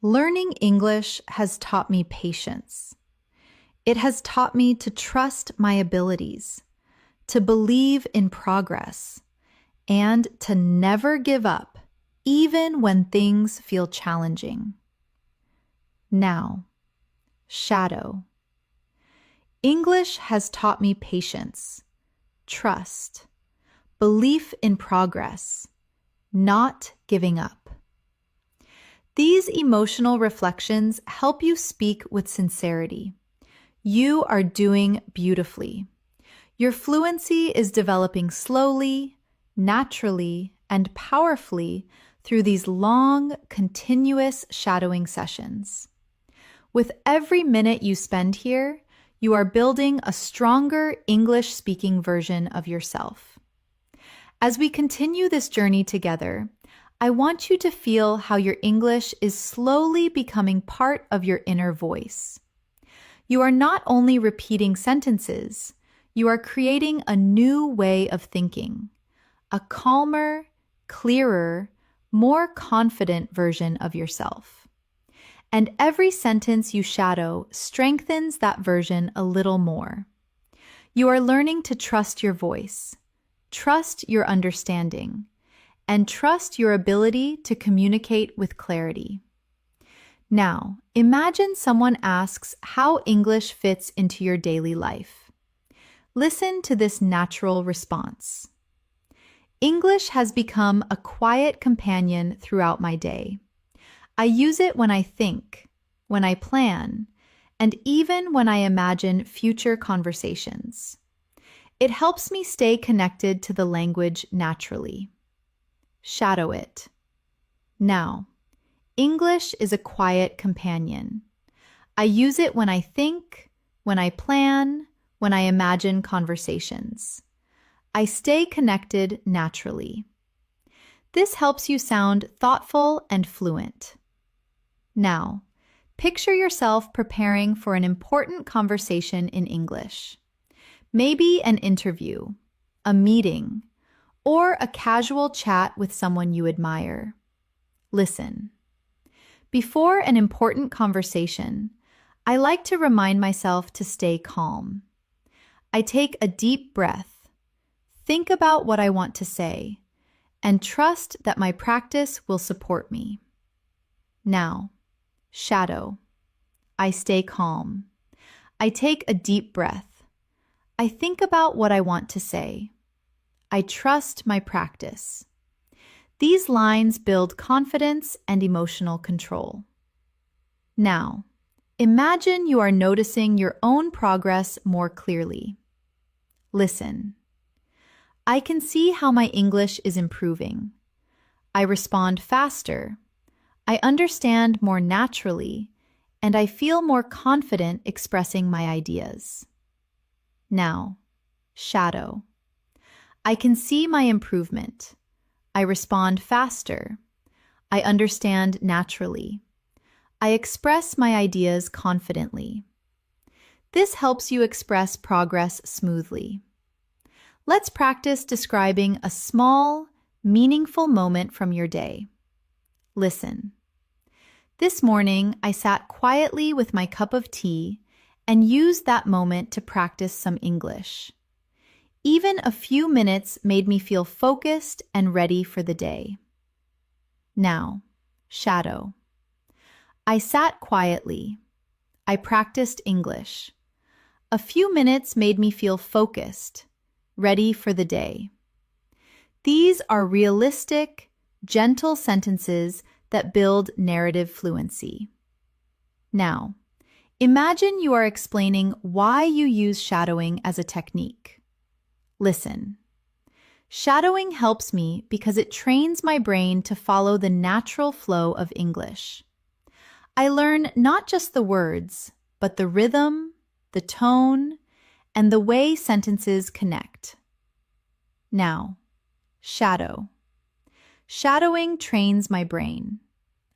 Learning English has taught me patience. It has taught me to trust my abilities, to believe in progress, and to never give up, even when things feel challenging. Now, shadow. English has taught me patience, trust, belief in progress, not giving up. These emotional reflections help you speak with sincerity. You are doing beautifully. Your fluency is developing slowly, naturally, and powerfully through these long, continuous shadowing sessions. With every minute you spend here, you are building a stronger English-speaking version of yourself. As we continue this journey together, I want you to feel how your English is slowly becoming part of your inner voice. You are not only repeating sentences, you are creating a new way of thinking, a calmer, clearer, more confident version of yourself. And every sentence you shadow strengthens that version a little more. You are learning to trust your voice, trust your understanding, and trust your ability to communicate with clarity. Now, imagine someone asks how English fits into your daily life. Listen to this natural response. English has become a quiet companion throughout my day. I use it when I think, when I plan, and even when I imagine future conversations. It helps me stay connected to the language naturally. Shadow it. Now, English is a quiet companion. I use it when I think, when I plan, when I imagine conversations. I stay connected naturally. This helps you sound thoughtful and fluent. Now, picture yourself preparing for an important conversation in English. Maybe an interview, a meeting, or a casual chat with someone you admire. Listen. Before an important conversation, I like to remind myself to stay calm. I take a deep breath, think about what I want to say, and trust that my practice will support me. Now, shadow. I stay calm. I take a deep breath. I think about what I want to say. I trust my practice. These lines build confidence and emotional control. Now, imagine you are noticing your own progress more clearly. Listen. I can see how my English is improving. I respond faster. I understand more naturally, and I feel more confident expressing my ideas. Now, shadow. I can see my improvement. I respond faster. I understand naturally. I express my ideas confidently. This helps you express progress smoothly. Let's practice describing a small, meaningful moment from your day. Listen. This morning, I sat quietly with my cup of tea and used that moment to practice some English. Even a few minutes made me feel focused and ready for the day. Now, shadow. I sat quietly. I practiced English. A few minutes made me feel focused, ready for the day. These are realistic, gentle sentences that build narrative fluency. Now, imagine you are explaining why you use shadowing as a technique. Listen. Shadowing helps me because it trains my brain to follow the natural flow of English. I learn not just the words, but the rhythm, the tone, and the way sentences connect. Now, shadow. Shadowing trains my brain.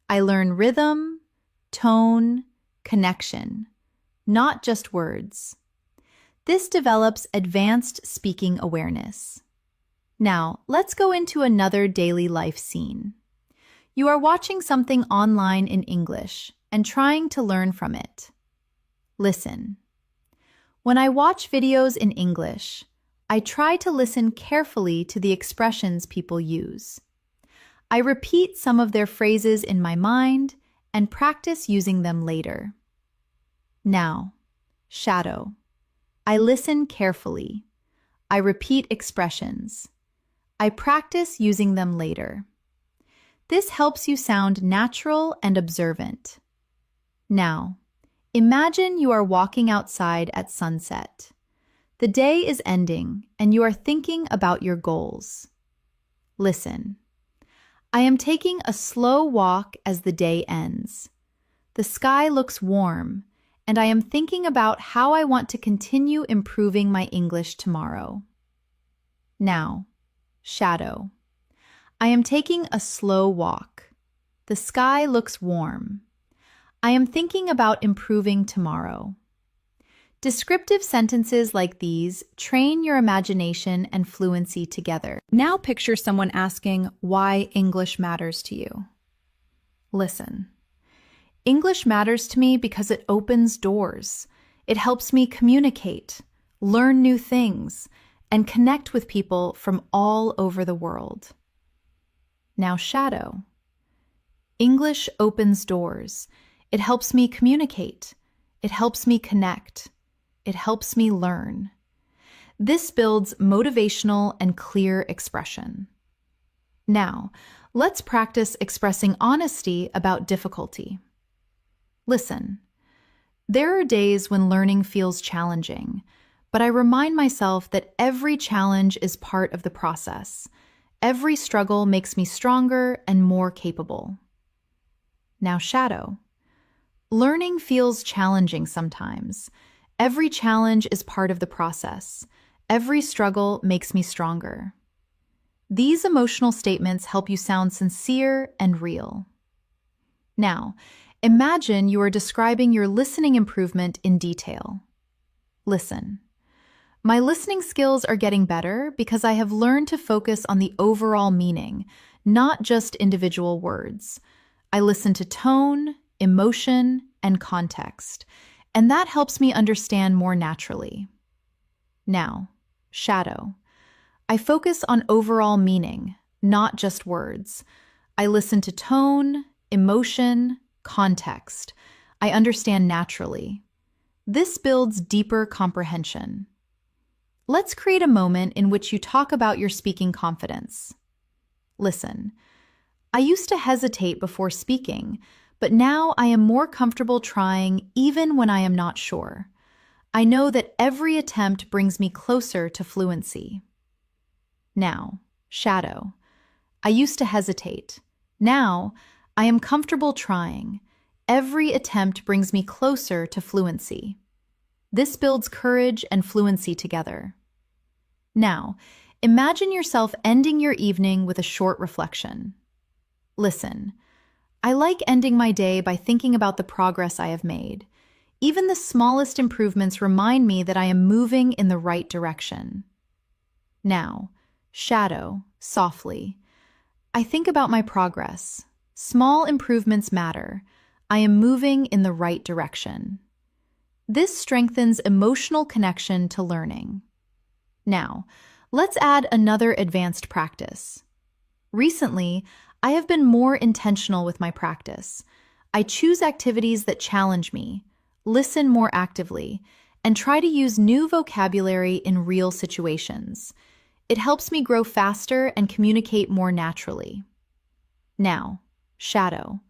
I learn rhythm, tone, connection, not just words. This develops advanced speaking awareness. Now, let's go into another daily life scene. You are watching something online in English and trying to learn from it. Listen. When I watch videos in English, I try to listen carefully to the expressions people use. I repeat some of their phrases in my mind and practice using them later. Now, shadow. I listen carefully. I repeat expressions. I practice using them later. This helps you sound natural and observant. Now, imagine you are walking outside at sunset. The day is ending and you are thinking about your goals. Listen. I am taking a slow walk as the day ends. The sky looks warm, and I am thinking about how I want to continue improving my English tomorrow. Now, shadow. I am taking a slow walk. The sky looks warm. I am thinking about improving tomorrow. Descriptive sentences like these train your imagination and fluency together. Now picture someone asking why English matters to you. Listen. English matters to me because it opens doors. It helps me communicate, learn new things, and connect with people from all over the world. Now shadow. English opens doors. It helps me communicate. It helps me connect. It helps me learn. This builds motivational and clear expression. Now, let's practice expressing honesty about difficulty. Listen. There are days when learning feels challenging, but I remind myself that every challenge is part of the process. Every struggle makes me stronger and more capable. Now, shadow. Learning feels challenging sometimes. Every challenge is part of the process. Every struggle makes me stronger. These emotional statements help you sound sincere and real. Now, imagine you are describing your listening improvement in detail. Listen. My listening skills are getting better because I have learned to focus on the overall meaning, not just individual words. I listen to tone, emotion, and context, and that helps me understand more naturally. Now, shadow. I focus on overall meaning, not just words. I listen to tone, emotion, context. I understand naturally. This builds deeper comprehension. Let's create a moment in which you talk about your speaking confidence. Listen. I used to hesitate before speaking, but now I am more comfortable trying even when I am not sure. I know that every attempt brings me closer to fluency. Now, shadow. I used to hesitate. Now, I am comfortable trying. Every attempt brings me closer to fluency. This builds courage and fluency together. Now, imagine yourself ending your evening with a short reflection. Listen, I like ending my day by thinking about the progress I have made. Even the smallest improvements remind me that I am moving in the right direction. Now, shadow, softly. I think about my progress. Small improvements matter. I am moving in the right direction. This strengthens emotional connection to learning. Now, let's add another advanced practice. Recently, I have been more intentional with my practice. I choose activities that challenge me, listen more actively, and try to use new vocabulary in real situations. It helps me grow faster and communicate more naturally. Now, shadow.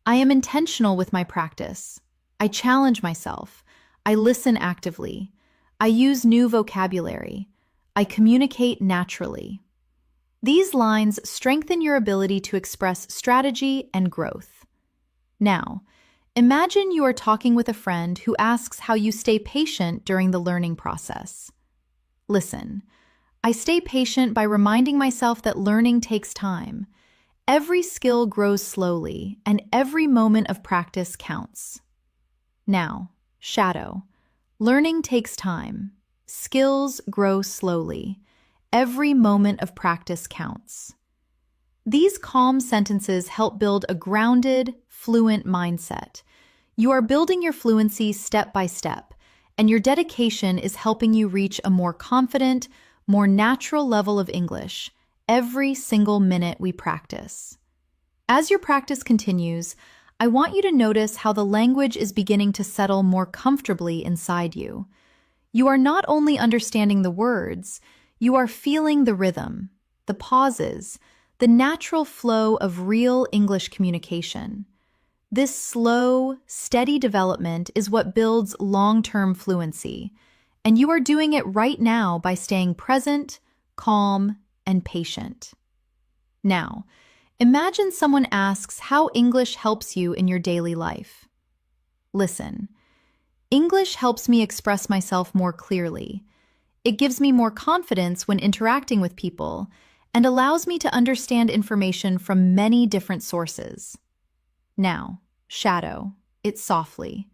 I am intentional with my practice. I challenge myself. I listen actively. I use new vocabulary. I communicate naturally. These lines strengthen your ability to express strategy and growth. Now, imagine you are talking with a friend who asks how you stay patient during the learning process. Listen, I stay patient by reminding myself that learning takes time. Every skill grows slowly, and every moment of practice counts. Now, shadow. Learning takes time. Skills grow slowly. Every moment of practice counts. These calm sentences help build a grounded, fluent mindset. You are building your fluency step by step, and your dedication is helping you reach a more confident, more natural level of English every single minute we practice. As your practice continues, I want you to notice how the language is beginning to settle more comfortably inside you. You are not only understanding the words, you are feeling the rhythm, the pauses, the natural flow of real English communication. This slow, steady development is what builds long-term fluency, and you are doing it right now by staying present, calm, and patient. Now, imagine someone asks how English helps you in your daily life. Listen, English helps me express myself more clearly. It gives me more confidence when interacting with people and allows me to understand information from many different sources. Now, shadow, it softly.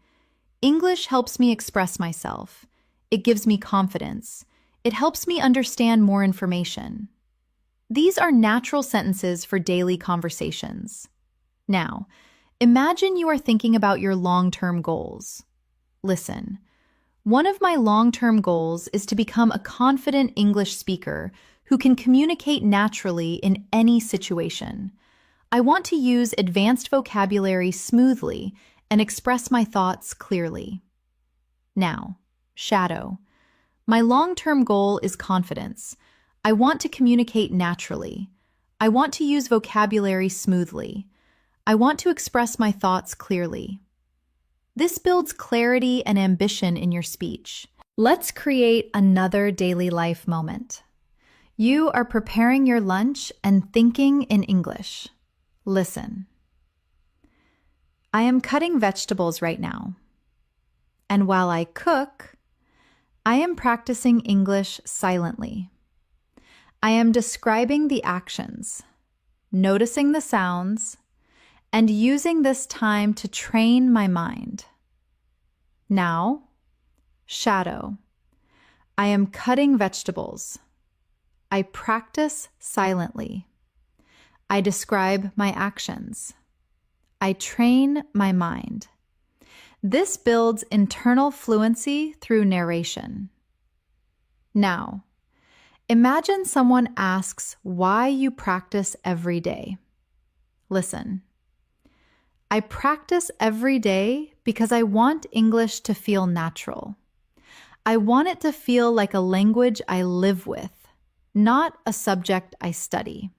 English helps me express myself. It gives me confidence. It helps me understand more information. These are natural sentences for daily conversations. Now, imagine you are thinking about your long-term goals. Listen, one of my long-term goals is to become a confident English speaker who can communicate naturally in any situation. I want to use advanced vocabulary smoothly and express my thoughts clearly. Now, shadow. My long-term goal is confidence. I want to communicate naturally. I want to use vocabulary smoothly. I want to express my thoughts clearly. This builds clarity and ambition in your speech. Let's create another daily life moment. You are preparing your lunch and thinking in English. Listen. I am cutting vegetables right now. And while I cook, I am practicing English silently. I am describing the actions, noticing the sounds, and using this time to train my mind. Now, shadow. I am cutting vegetables. I practice silently. I describe my actions. I train my mind. This builds internal fluency through narration. Now, imagine someone asks why you practice every day. Listen. I practice every day because I want English to feel natural. I want it to feel like a language I live with, not a subject I study.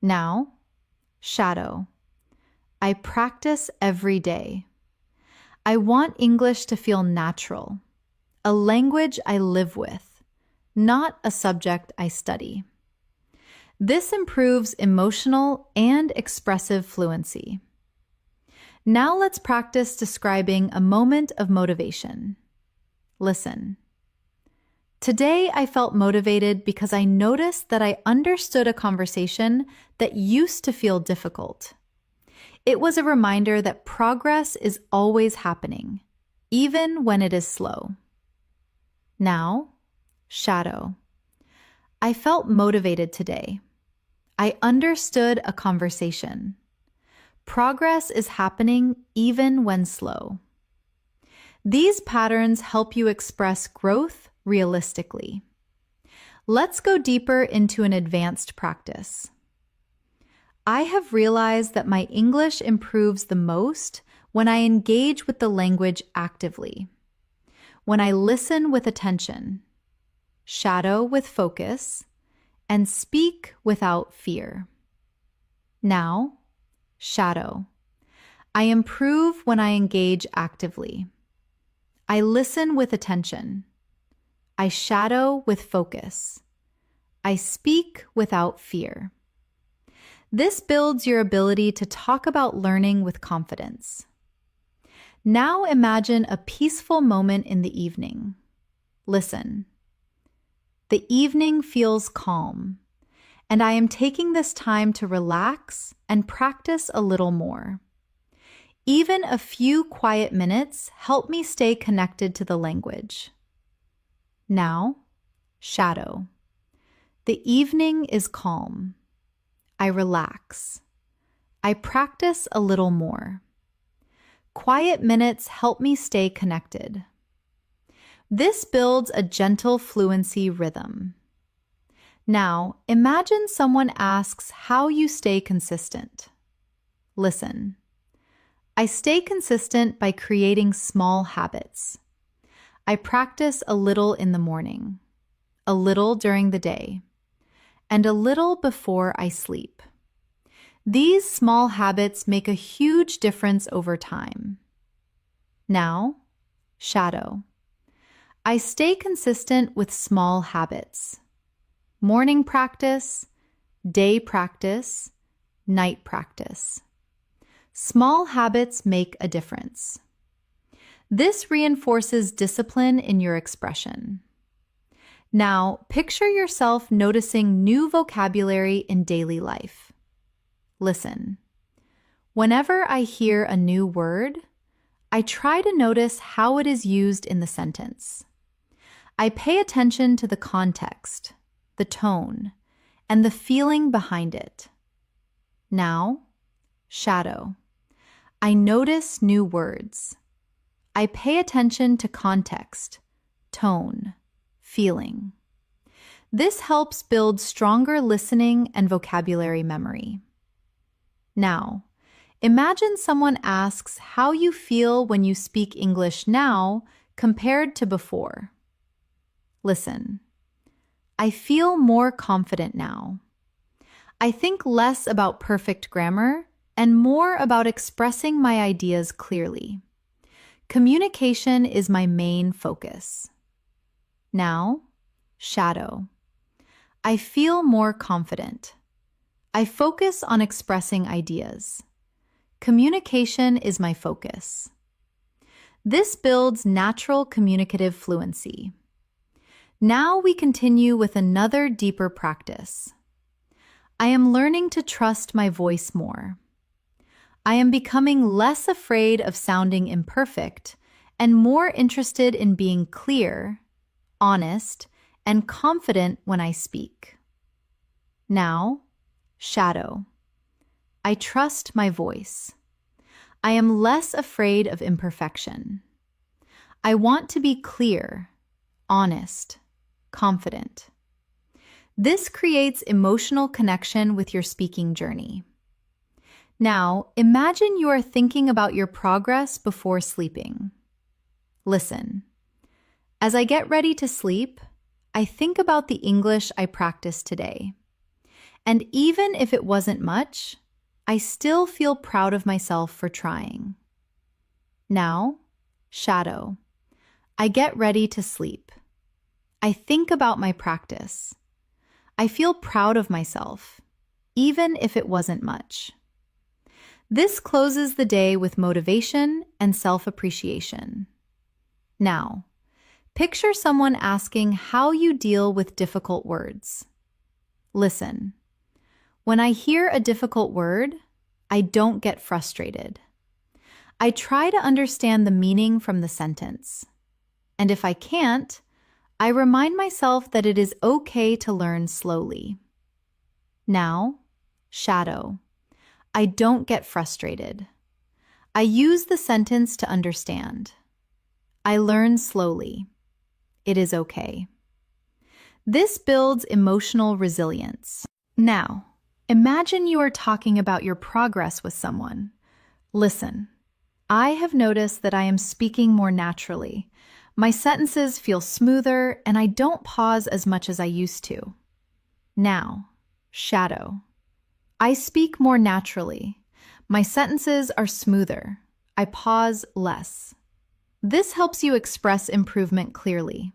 Now, shadow. I practice every day. I want English to feel natural, a language I live with, not a subject I study. This improves emotional and expressive fluency. Now let's practice describing a moment of motivation. Listen. Today I felt motivated because I noticed that I understood a conversation that used to feel difficult. It was a reminder that progress is always happening, even when it is slow. Now, shadow. I felt motivated today. I understood a conversation. Progress is happening even when slow. These patterns help you express growth realistically. Let's go deeper into an advanced practice. I have realized that my English improves the most when I engage with the language actively, when I listen with attention, shadow with focus, and speak without fear. Now, shadow. I improve when I engage actively. I listen with attention. I shadow with focus. I speak without fear. This builds your ability to talk about learning with confidence. Now imagine a peaceful moment in the evening. Listen. The evening feels calm, and I am taking this time to relax and practice a little more. Even a few quiet minutes help me stay connected to the language. Now, shadow. The evening is calm. I relax. I practice a little more. Quiet minutes help me stay connected. This builds a gentle fluency rhythm. Now, imagine someone asks how you stay consistent. Listen. I stay consistent by creating small habits. I practice a little in the morning, a little during the day, and a little before I sleep. These small habits make a huge difference over time. Now, shadow. I stay consistent with small habits. Morning practice, day practice, night practice. Small habits make a difference. This reinforces discipline in your expression. Now, picture yourself noticing new vocabulary in daily life. Listen. Whenever I hear a new word, I try to notice how it is used in the sentence. I pay attention to the context, the tone, and the feeling behind it. Now, shadow. I notice new words. I pay attention to context, tone, feeling. This helps build stronger listening and vocabulary memory. Now, imagine someone asks how you feel when you speak English now compared to before. Listen. I feel more confident now. I think less about perfect grammar and more about expressing my ideas clearly. Communication is my main focus. Now, shadow. I feel more confident. I focus on expressing ideas. Communication is my focus. This builds natural communicative fluency. Now we continue with another deeper practice. I am learning to trust my voice more. I am becoming less afraid of sounding imperfect and more interested in being clear, honest, and confident when I speak. Now, shadow. I trust my voice. I am less afraid of imperfection. I want to be clear, honest, confident. This creates emotional connection with your speaking journey. Now, imagine you are thinking about your progress before sleeping. Listen. As I get ready to sleep, I think about the English I practiced today. And even if it wasn't much, I still feel proud of myself for trying. Now, shadow. I get ready to sleep. I think about my practice. I feel proud of myself, even if it wasn't much. This closes the day with motivation and self-appreciation. Now, picture someone asking how you deal with difficult words. Listen. When I hear a difficult word, I don't get frustrated. I try to understand the meaning from the sentence. And if I can't, I remind myself that it is okay to learn slowly. Now, shadow. I don't get frustrated. I use the sentence to understand. I learn slowly. It is okay. This builds emotional resilience. Now, imagine you are talking about your progress with someone. Listen. I have noticed that I am speaking more naturally. My sentences feel smoother, and I don't pause as much as I used to. Now, shadow. I speak more naturally. My sentences are smoother. I pause less. This helps you express improvement clearly.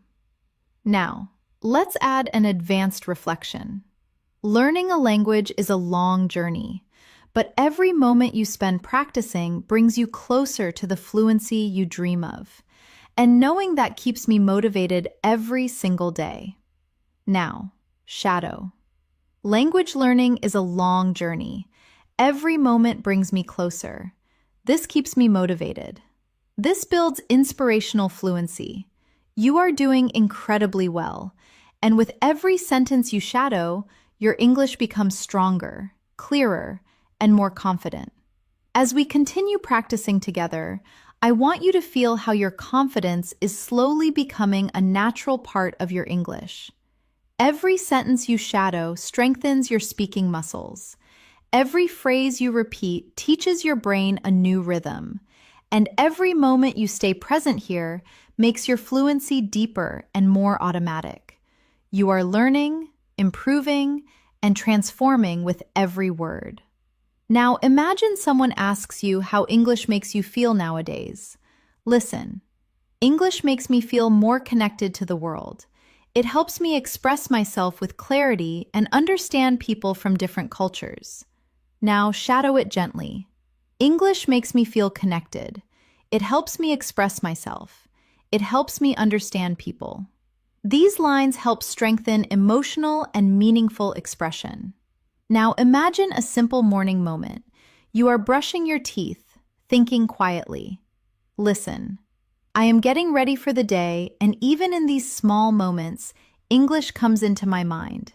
Now, let's add an advanced reflection. Learning a language is a long journey, but every moment you spend practicing brings you closer to the fluency you dream of. And knowing that keeps me motivated every single day. Now, shadow. Language learning is a long journey. Every moment brings me closer. This keeps me motivated. This builds inspirational fluency. You are doing incredibly well. And with every sentence you shadow, your English becomes stronger, clearer, and more confident. As we continue practicing together, I want you to feel how your confidence is slowly becoming a natural part of your English. Every sentence you shadow strengthens your speaking muscles. Every phrase you repeat teaches your brain a new rhythm. And every moment you stay present here makes your fluency deeper and more automatic. You are learning, improving, and transforming with every word. Now imagine someone asks you how English makes you feel nowadays. Listen. English makes me feel more connected to the world. It helps me express myself with clarity and understand people from different cultures. Now shadow it gently. English makes me feel connected. It helps me express myself. It helps me understand people. These lines help strengthen emotional and meaningful expression. Now imagine a simple morning moment. You are brushing your teeth, thinking quietly. Listen. I am getting ready for the day, and even in these small moments, English comes into my mind.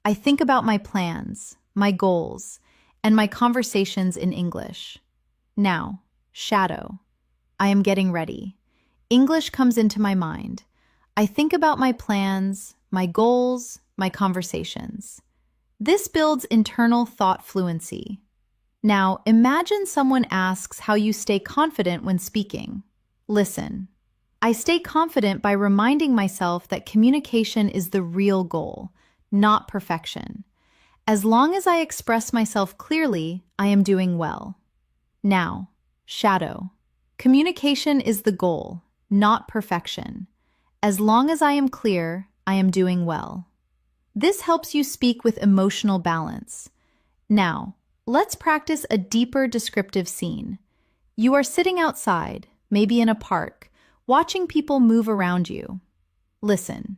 I think about my plans, my goals, and my conversations in English. Now, shadow. I am getting ready. English comes into my mind. I think about my plans, my goals, my conversations. This builds internal thought fluency. Now, imagine someone asks how you stay confident when speaking. Listen. I stay confident by reminding myself that communication is the real goal, not perfection. As long as I express myself clearly, I am doing well. Now, shadow. Communication is the goal, not perfection. As long as I am clear, I am doing well. This helps you speak with emotional balance. Now, let's practice a deeper descriptive scene. You are sitting outside, maybe in a park, watching people move around you. Listen.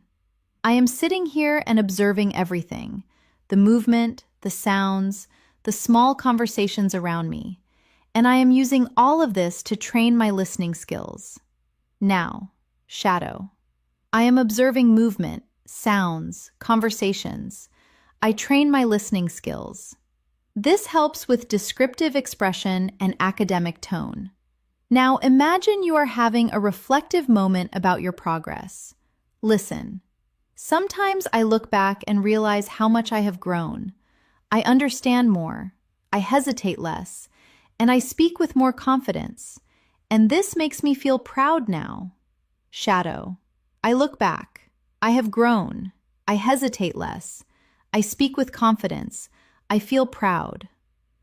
I am sitting here and observing everything, the movement, the sounds, the small conversations around me, and I am using all of this to train my listening skills. Now, shadow. I am observing movement, sounds, conversations. I train my listening skills. This helps with descriptive expression and academic tone. Now imagine you are having a reflective moment about your progress. Listen. Sometimes I look back and realize how much I have grown. I understand more. I hesitate less. And I speak with more confidence. And this makes me feel proud now. Shadow. I look back. I have grown. I hesitate less. I speak with confidence. I feel proud.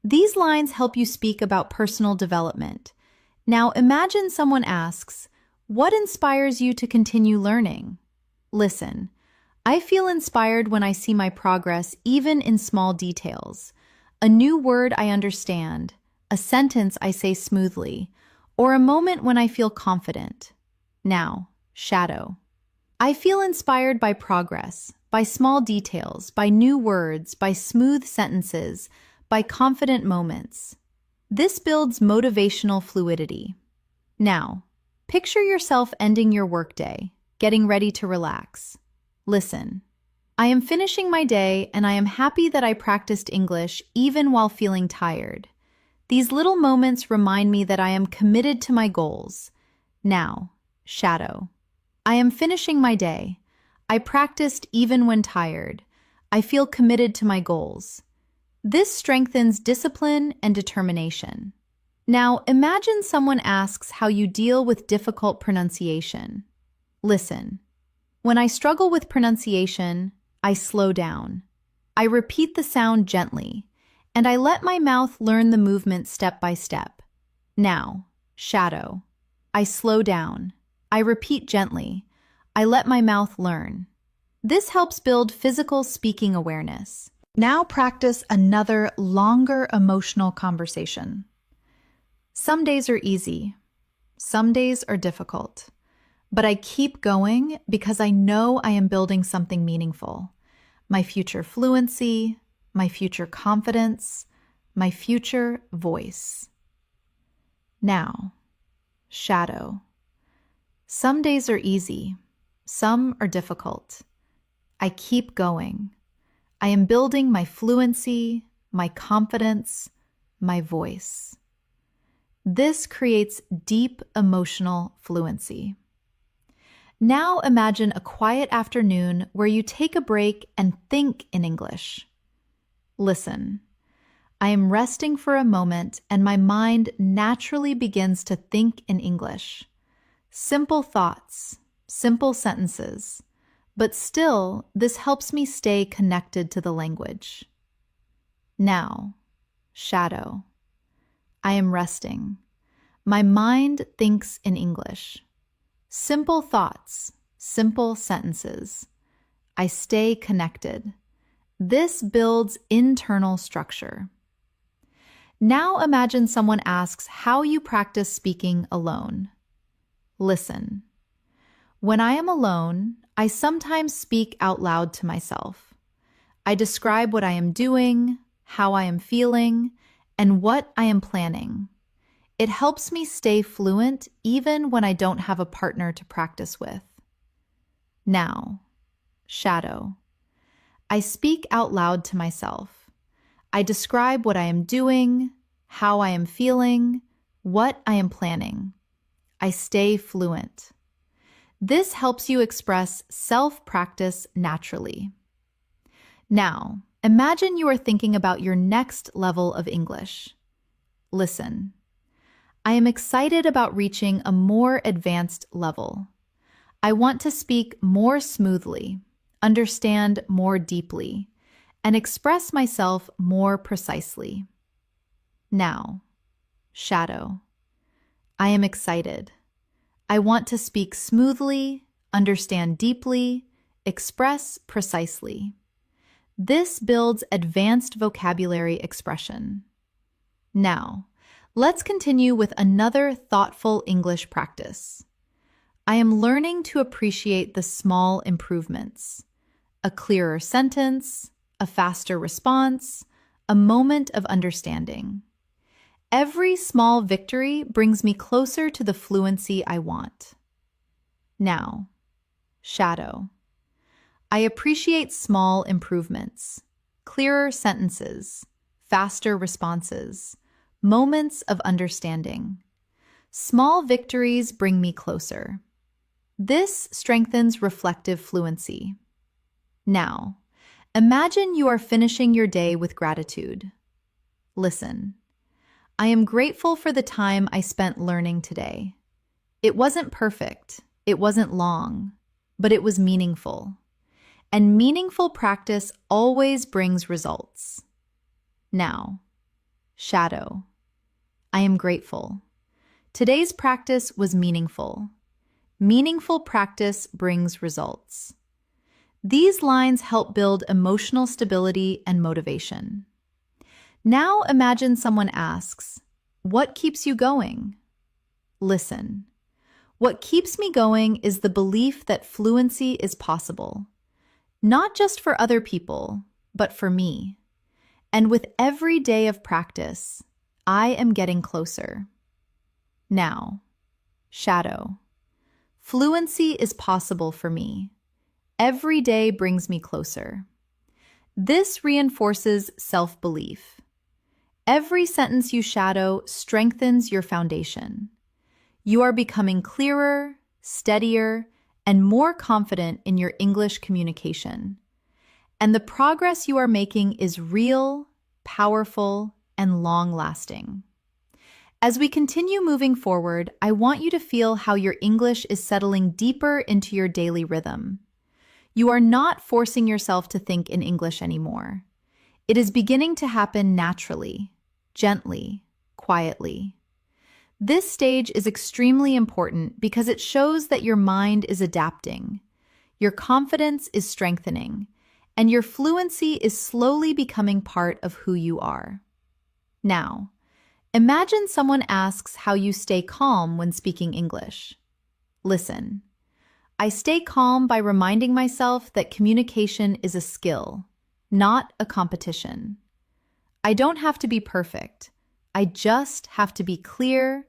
These lines help you speak about personal development. Now imagine someone asks, what inspires you to continue learning? Listen. I feel inspired when I see my progress, even in small details. A new word I understand, a sentence I say smoothly, or a moment when I feel confident. Now, shadow. I feel inspired by progress, by small details, by new words, by smooth sentences, by confident moments. This builds motivational fluidity. Now, picture yourself ending your workday, getting ready to relax. Listen. I am finishing my day and I am happy that I practiced English even while feeling tired. These little moments remind me that I am committed to my goals. Now, shadow. I am finishing my day. I practiced even when tired. I feel committed to my goals. This strengthens discipline and determination. Now, imagine someone asks how you deal with difficult pronunciation. Listen. When I struggle with pronunciation, I slow down. I repeat the sound gently, and I let my mouth learn the movement step by step. Now, shadow. I slow down. I repeat gently. I let my mouth learn. This helps build physical speaking awareness. Now practice another longer emotional conversation. Some days are easy. Some days are difficult. But I keep going because I know I am building something meaningful. My future fluency, my future confidence, my future voice. Now, shadow. Some days are easy. Some are difficult. I keep going. I am building my fluency, my confidence, my voice. This creates deep emotional fluency. Now imagine a quiet afternoon where you take a break and think in English. Listen. I am resting for a moment and my mind naturally begins to think in English. Simple thoughts, simple sentences, but still, this helps me stay connected to the language. Now, shadow. I am resting. My mind thinks in English. Simple thoughts, simple sentences. I stay connected. This builds internal structure. Now imagine someone asks how you practice speaking alone. Listen. When I am alone, I sometimes speak out loud to myself. I describe what I am doing, how I am feeling, and what I am planning. It helps me stay fluent even when I don't have a partner to practice with. Now, shadow. I speak out loud to myself. I describe what I am doing, how I am feeling, what I am planning. I stay fluent. This helps you express self-practice naturally. Now, imagine you are thinking about your next level of English. Listen. I am excited about reaching a more advanced level. I want to speak more smoothly, understand more deeply, and express myself more precisely. Now, shadow. I am excited. I want to speak smoothly, understand deeply, express precisely. This builds advanced vocabulary expression. Now, let's continue with another thoughtful English practice. I am learning to appreciate the small improvements. A clearer sentence, a faster response, a moment of understanding. Every small victory brings me closer to the fluency I want. Now, shadow. I appreciate small improvements, clearer sentences, faster responses, moments of understanding. Small victories bring me closer. This strengthens reflective fluency. Now, imagine you are finishing your day with gratitude. Listen. I am grateful for the time I spent learning today. It wasn't perfect, it wasn't long, but it was meaningful. And meaningful practice always brings results. Now, shadow. I am grateful. Today's practice was meaningful. Meaningful practice brings results. These lines help build emotional stability and motivation. Now imagine someone asks, "What keeps you going?" Listen. What keeps me going is the belief that fluency is possible, not just for other people, but for me. And with every day of practice, I am getting closer. Now, shadow. Fluency is possible for me. Every day brings me closer. This reinforces self-belief. Every sentence you shadow strengthens your foundation. You are becoming clearer, steadier, and more confident in your English communication. And the progress you are making is real, powerful, and long-lasting. As we continue moving forward, I want you to feel how your English is settling deeper into your daily rhythm. You are not forcing yourself to think in English anymore. It is beginning to happen naturally, gently, quietly. This stage is extremely important because it shows that your mind is adapting, your confidence is strengthening, and your fluency is slowly becoming part of who you are. Now, imagine someone asks how you stay calm when speaking English. Listen. I stay calm by reminding myself that communication is a skill, not a competition. I don't have to be perfect. I just have to be clear,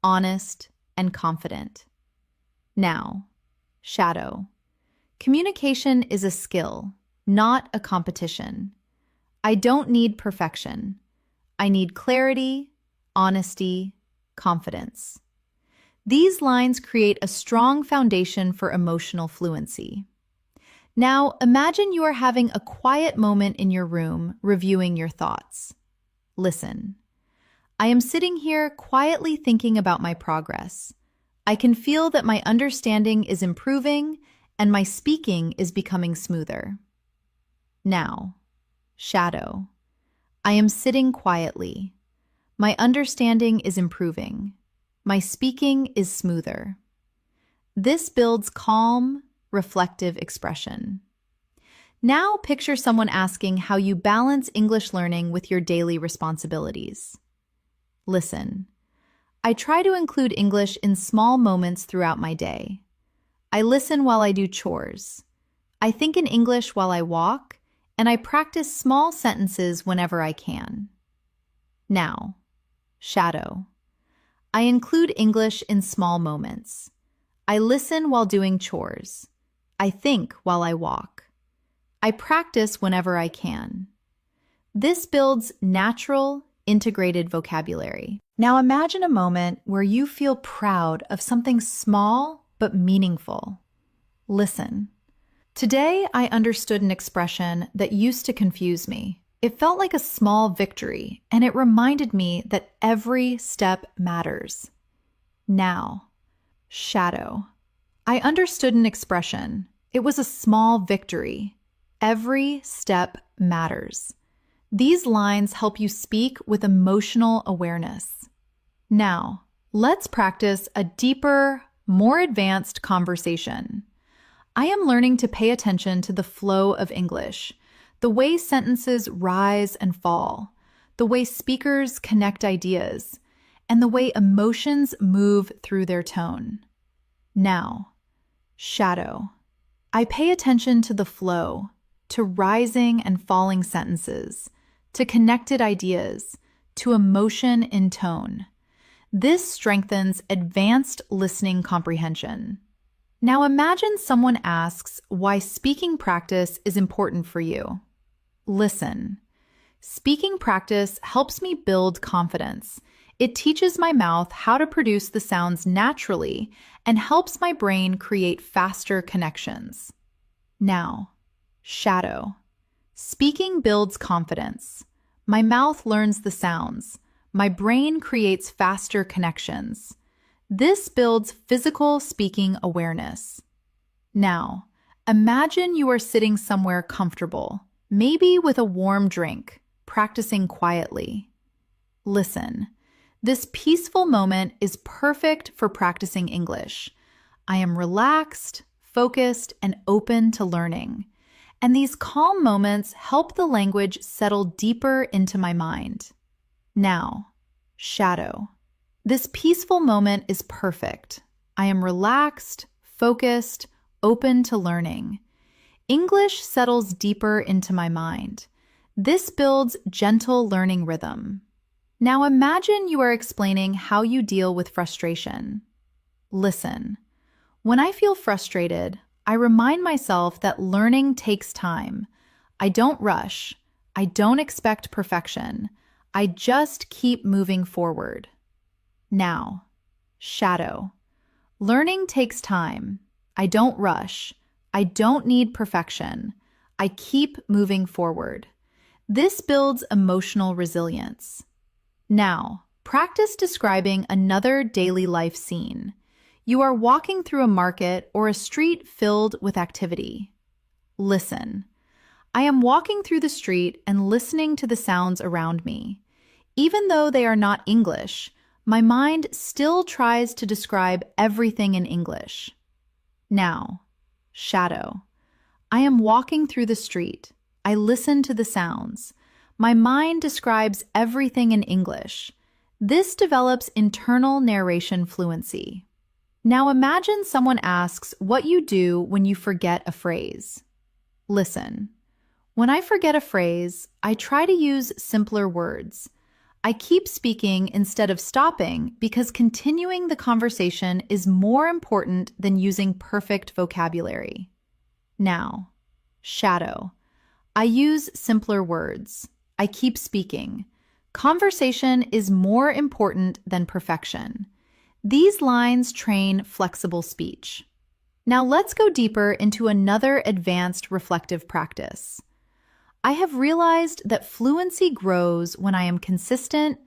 honest, and confident. Now, shadow. Communication is a skill, not a competition. I don't need perfection. I need clarity, honesty, confidence. These lines create a strong foundation for emotional fluency. Now, imagine you are having a quiet moment in your room, reviewing your thoughts. Listen. I am sitting here quietly thinking about my progress. I can feel that my understanding is improving and my speaking is becoming smoother. Now, shadow. I am sitting quietly. My understanding is improving. My speaking is smoother. This builds calm, reflective expression. Now picture someone asking how you balance English learning with your daily responsibilities. Listen. I try to include English in small moments throughout my day. I listen while I do chores. I think in English while I walk, and I practice small sentences whenever I can. Now, shadow. I include English in small moments. I listen while doing chores. I think while I walk. I practice whenever I can. This builds natural, integrated vocabulary. Now imagine a moment where you feel proud of something small but meaningful. Listen. Today, I understood an expression that used to confuse me. It felt like a small victory, and it reminded me that every step matters. Now, shadow. I understood an expression. It was a small victory. Every step matters. These lines help you speak with emotional awareness. Now, let's practice a deeper, more advanced conversation. I am learning to pay attention to the flow of English, the way sentences rise and fall, the way speakers connect ideas, and the way emotions move through their tone. Now, shadow. I pay attention to the flow, to rising and falling sentences, to connected ideas, to emotion in tone. This strengthens advanced listening comprehension. Now imagine someone asks why speaking practice is important for you. Listen. Speaking practice helps me build confidence. It teaches my mouth how to produce the sounds naturally and helps my brain create faster connections. Now, shadow. Speaking builds confidence. My mouth learns the sounds. My brain creates faster connections. This builds physical speaking awareness. Now, imagine you are sitting somewhere comfortable, maybe with a warm drink, practicing quietly. Listen. This peaceful moment is perfect for practicing English. I am relaxed, focused, and open to learning. And these calm moments help the language settle deeper into my mind. Now, shadow. This peaceful moment is perfect. I am relaxed, focused, open to learning. English settles deeper into my mind. This builds gentle learning rhythm. Now imagine you are explaining how you deal with frustration. Listen. When I feel frustrated, I remind myself that learning takes time. I don't rush. I don't expect perfection. I just keep moving forward. Now, shadow. Learning takes time. I don't rush. I don't need perfection. I keep moving forward. This builds emotional resilience. Now, practice describing another daily life scene. You are walking through a market or a street filled with activity. Listen. I am walking through the street and listening to the sounds around me. Even though they are not English, my mind still tries to describe everything in English. Now, shadow. I am walking through the street. I listen to the sounds. My mind describes everything in English. This develops internal narration fluency. Now imagine someone asks what you do when you forget a phrase. Listen. When I forget a phrase, I try to use simpler words. I keep speaking instead of stopping because continuing the conversation is more important than using perfect vocabulary. Now, shadow. I use simpler words. I keep speaking. Conversation is more important than perfection. These lines train flexible speech. Now let's go deeper into another advanced reflective practice. I have realized that fluency grows when I am consistent,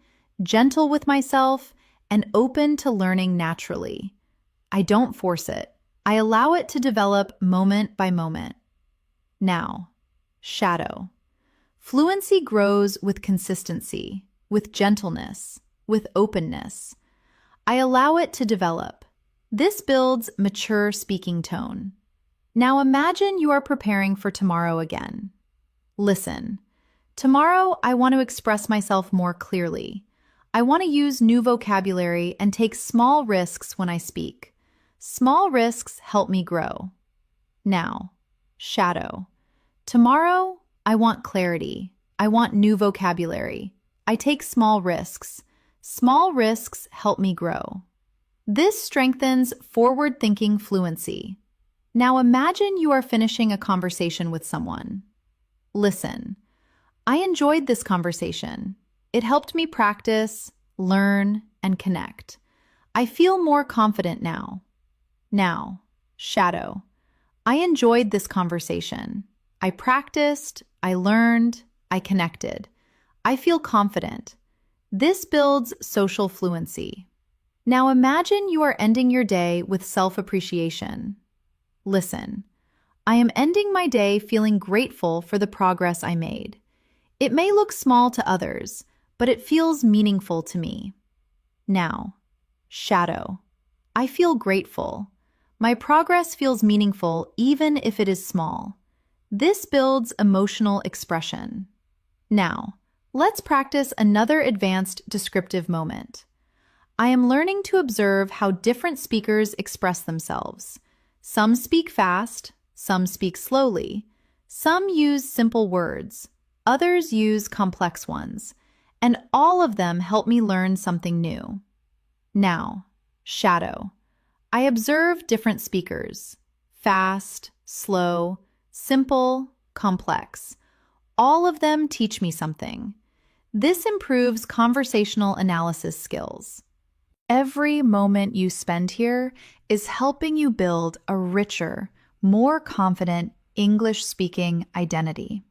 gentle with myself, and open to learning naturally. I don't force it. I allow it to develop moment by moment. Now, shadow. Fluency grows with consistency, with gentleness, with openness. I allow it to develop. This builds mature speaking tone. Now imagine you are preparing for tomorrow again. Listen. Tomorrow, I want to express myself more clearly. I want to use new vocabulary and take small risks when I speak. Small risks help me grow. Now, shadow. Tomorrow, I want clarity. I want new vocabulary. I take small risks. Small risks help me grow. This strengthens forward-thinking fluency. Now imagine you are finishing a conversation with someone. Listen. I enjoyed this conversation. It helped me practice, learn, and connect. I feel more confident now. Now, shadow. I enjoyed this conversation. I practiced, I learned, I connected. I feel confident. This builds social fluency. Now imagine you are ending your day with self-appreciation. Listen. I am ending my day feeling grateful for the progress I made. It may look small to others, but it feels meaningful to me. Now, shadow. I feel grateful. My progress feels meaningful even if it is small. This builds emotional expression. Now, let's practice another advanced descriptive moment. I am learning to observe how different speakers express themselves. Some speak fast, some speak slowly. Some use simple words, others use complex ones, and all of them help me learn something new. Now, shadow. I observe different speakers, fast, slow, simple, complex. All of them teach me something. This improves conversational analysis skills. Every moment you spend here is helping you build a richer, more confident English-speaking identity.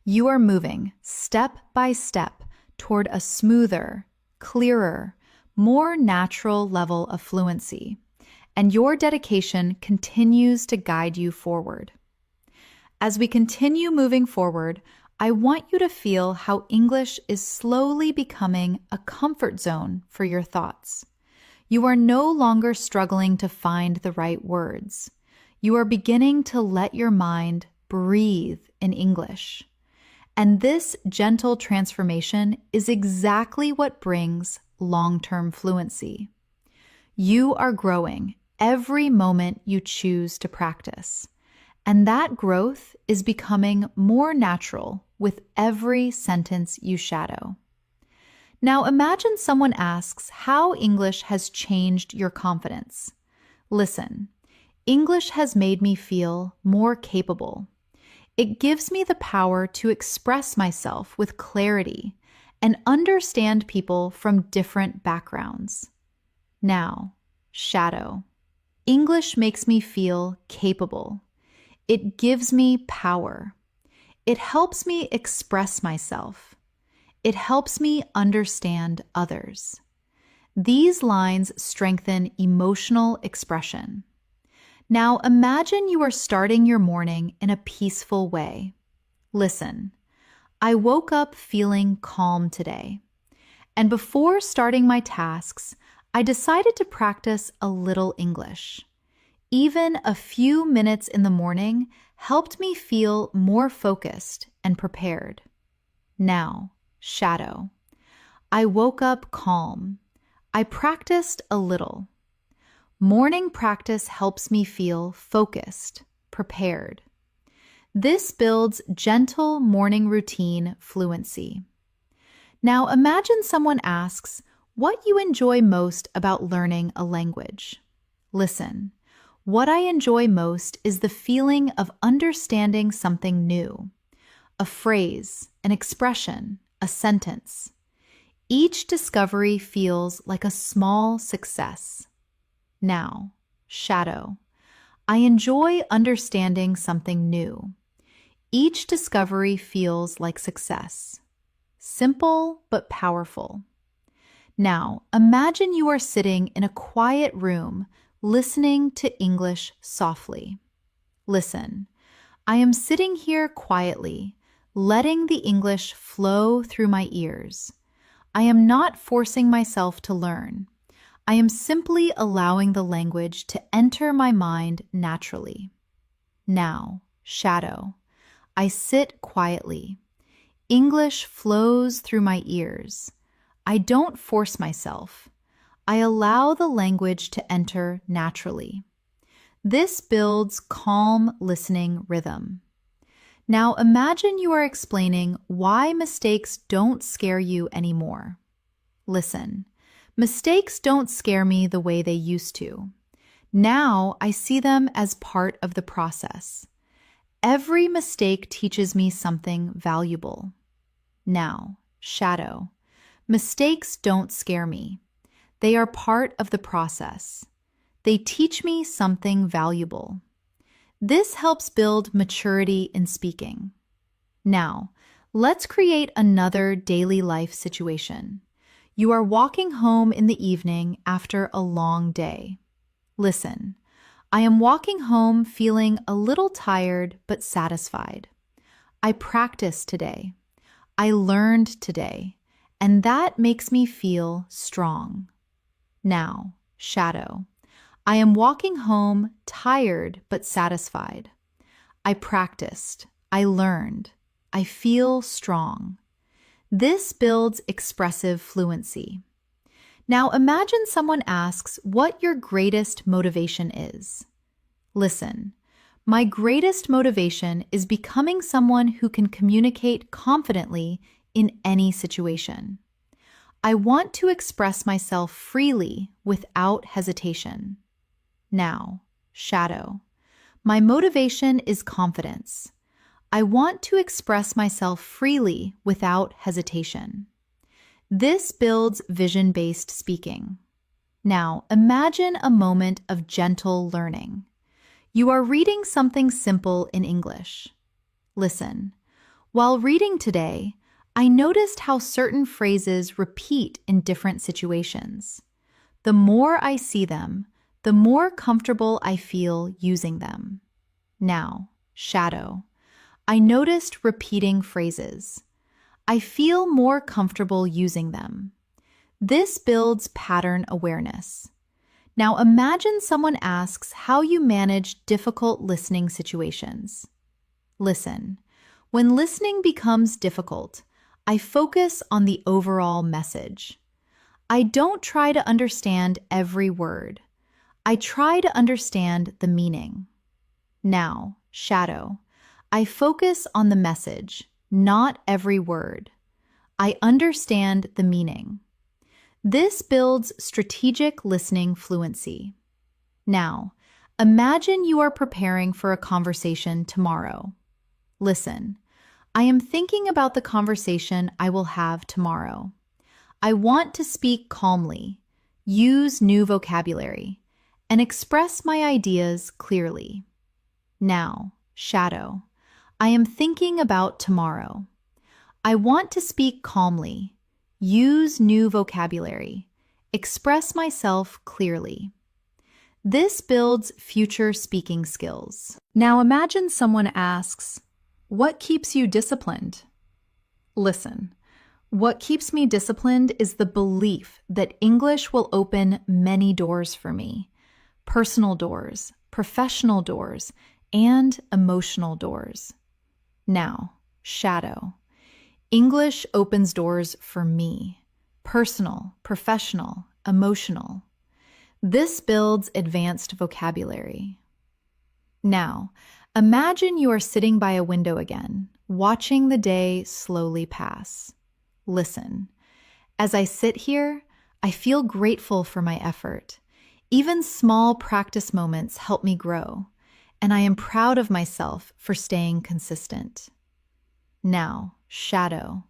You are moving step by step toward a smoother, clearer, more natural level of fluency, and your dedication continues to guide you forward. As we continue moving forward, I want you to feel how English is slowly becoming a comfort zone for your thoughts. You are no longer struggling to find the right words. You are beginning to let your mind breathe in English. And this gentle transformation is exactly what brings long-term fluency. You are growing every moment you choose to practice, and that growth is becoming more natural with every sentence you shadow. Now imagine someone asks how English has changed your confidence. Listen, English has made me feel more capable. It gives me the power to express myself with clarity and understand people from different backgrounds. Now, shadow. English makes me feel capable. It gives me power. It helps me express myself. It helps me understand others. These lines strengthen emotional expression. Now imagine you are starting your morning in a peaceful way. Listen, I woke up feeling calm today. And before starting my tasks, I decided to practice a little English. Even a few minutes in the morning helped me feel more focused and prepared. Now, shadow. I woke up calm. I practiced a little. Morning practice helps me feel focused, prepared. This builds gentle morning routine fluency. Now imagine someone asks what you enjoy most about learning a language. Listen, what I enjoy most is the feeling of understanding something new, a phrase, an expression, a sentence. Each discovery feels like a small success. Now, shadow. I enjoy understanding something new. Each discovery feels like success. Simple but powerful. Now, imagine you are sitting in a quiet room listening to English softly. Listen, I am sitting here quietly, letting the English flow through my ears. I am not forcing myself to learn. I am simply allowing the language to enter my mind naturally. Now, shadow. I sit quietly. English flows through my ears. I don't force myself. I allow the language to enter naturally. This builds calm listening rhythm. Now imagine you are explaining why mistakes don't scare you anymore. Listen. Mistakes don't scare me the way they used to. Now I see them as part of the process. Every mistake teaches me something valuable. Now, shadow. Mistakes don't scare me. They are part of the process. They teach me something valuable. This helps build maturity in speaking. Now, let's create another daily life situation. You are walking home in the evening after a long day. Listen, I am walking home feeling a little tired but satisfied. I practiced today. I learned today, and that makes me feel strong. Now, shadow. I am walking home tired but satisfied. I practiced. I learned. I feel strong. This builds expressive fluency. Now imagine someone asks what your greatest motivation is. Listen, my greatest motivation is becoming someone who can communicate confidently in any situation. I want to express myself freely without hesitation. Now, shadow. My motivation is confidence. I want to express myself freely without hesitation. This builds vision-based speaking. Now, imagine a moment of gentle learning. You are reading something simple in English. Listen. While reading today, I noticed how certain phrases repeat in different situations. The more I see them, the more comfortable I feel using them. Now, shadow. I noticed repeating phrases. I feel more comfortable using them. This builds pattern awareness. Now imagine someone asks how you manage difficult listening situations. Listen. When listening becomes difficult, I focus on the overall message. I don't try to understand every word. I try to understand the meaning. Now, shadow. I focus on the message, not every word. I understand the meaning. This builds strategic listening fluency. Now, imagine you are preparing for a conversation tomorrow. Listen. I am thinking about the conversation I will have tomorrow. I want to speak calmly, use new vocabulary, and express my ideas clearly. Now, shadow. I am thinking about tomorrow. I want to speak calmly, use new vocabulary, express myself clearly. This builds future speaking skills. Now imagine someone asks, "What keeps you disciplined?" Listen, what keeps me disciplined is the belief that English will open many doors for me. Personal doors, professional doors, and emotional doors. Now, shadow. English opens doors for me. Personal, professional, emotional. This builds advanced vocabulary. Now, imagine you are sitting by a window again, watching the day slowly pass. Listen. As I sit here, I feel grateful for my effort. Even small practice moments help me grow, and I am proud of myself for staying consistent. Now, shadow.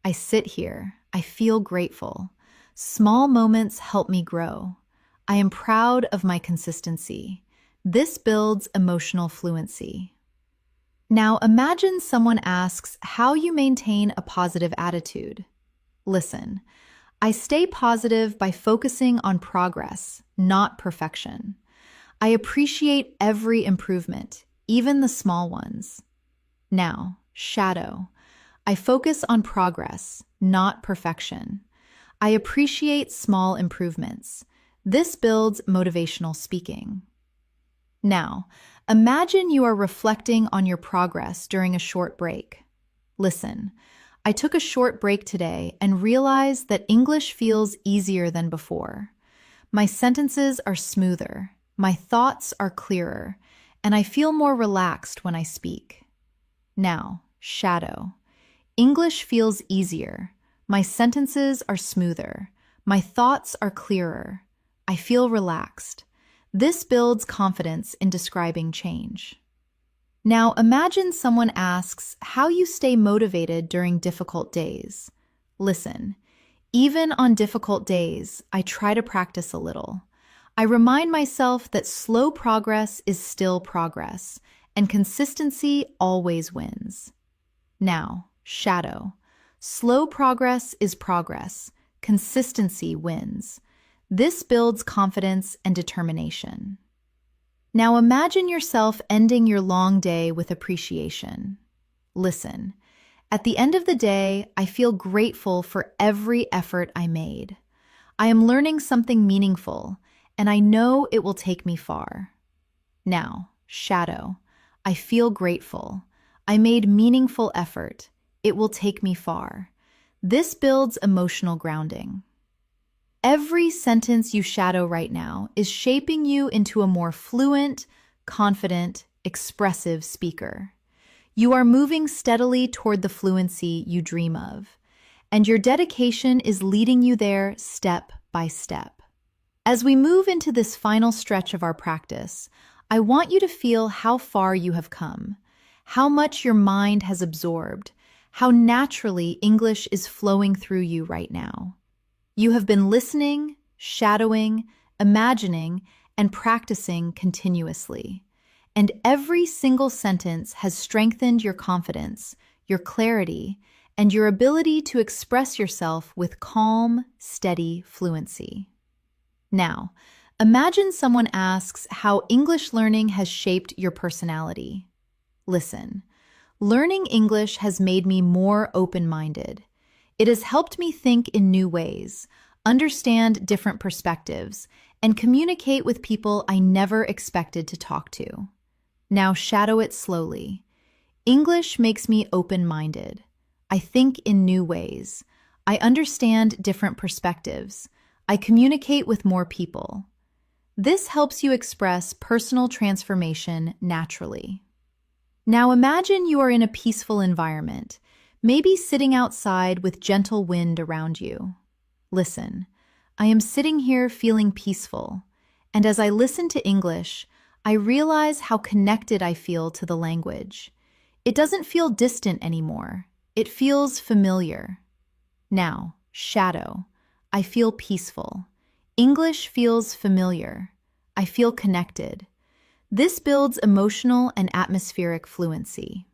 I sit here. I feel grateful. Small moments help me grow. I am proud of my consistency. This builds emotional fluency. Now imagine someone asks how you maintain a positive attitude. Listen, I stay positive by focusing on progress, not perfection. I appreciate every improvement, even the small ones. Now, shadow. I focus on progress, not perfection. I appreciate small improvements. This builds motivational speaking. Now, imagine you are reflecting on your progress during a short break. Listen, I took a short break today and realized that English feels easier than before. My sentences are smoother, my thoughts are clearer, and I feel more relaxed when I speak. Now, shadow. English feels easier. My sentences are smoother. My thoughts are clearer. I feel relaxed. This builds confidence in describing change. Now imagine someone asks how you stay motivated during difficult days. Listen, even on difficult days, I try to practice a little. I remind myself that slow progress is still progress, and consistency always wins. Now, shadow. Slow progress is progress. Consistency wins. This builds confidence and determination. Now imagine yourself ending your long day with appreciation. Listen, at the end of the day, I feel grateful for every effort I made. I am learning something meaningful, and I know it will take me far. Now, shadow. I feel grateful. I made meaningful effort. It will take me far. This builds emotional grounding. Every sentence you shadow right now is shaping you into a more fluent, confident, expressive speaker. You are moving steadily toward the fluency you dream of, and your dedication is leading you there step by step. As we move into this final stretch of our practice, I want you to feel how far you have come, how much your mind has absorbed, how naturally English is flowing through you right now. You have been listening, shadowing, imagining, and practicing continuously. And every single sentence has strengthened your confidence, your clarity, and your ability to express yourself with calm, steady fluency. Now, imagine someone asks how English learning has shaped your personality. Listen, learning English has made me more open-minded. It has helped me think in new ways, understand different perspectives, and communicate with people I never expected to talk to. Now shadow it slowly. English makes me open-minded. I think in new ways. I understand different perspectives. I communicate with more people. This helps you express personal transformation naturally. Now imagine you are in a peaceful environment, maybe sitting outside with gentle wind around you. Listen, I am sitting here feeling peaceful, and as I listen to English, I realize how connected I feel to the language. It doesn't feel distant anymore. It feels familiar. Now, shadow. I feel peaceful. English feels familiar. I feel connected. This builds emotional and atmospheric fluency.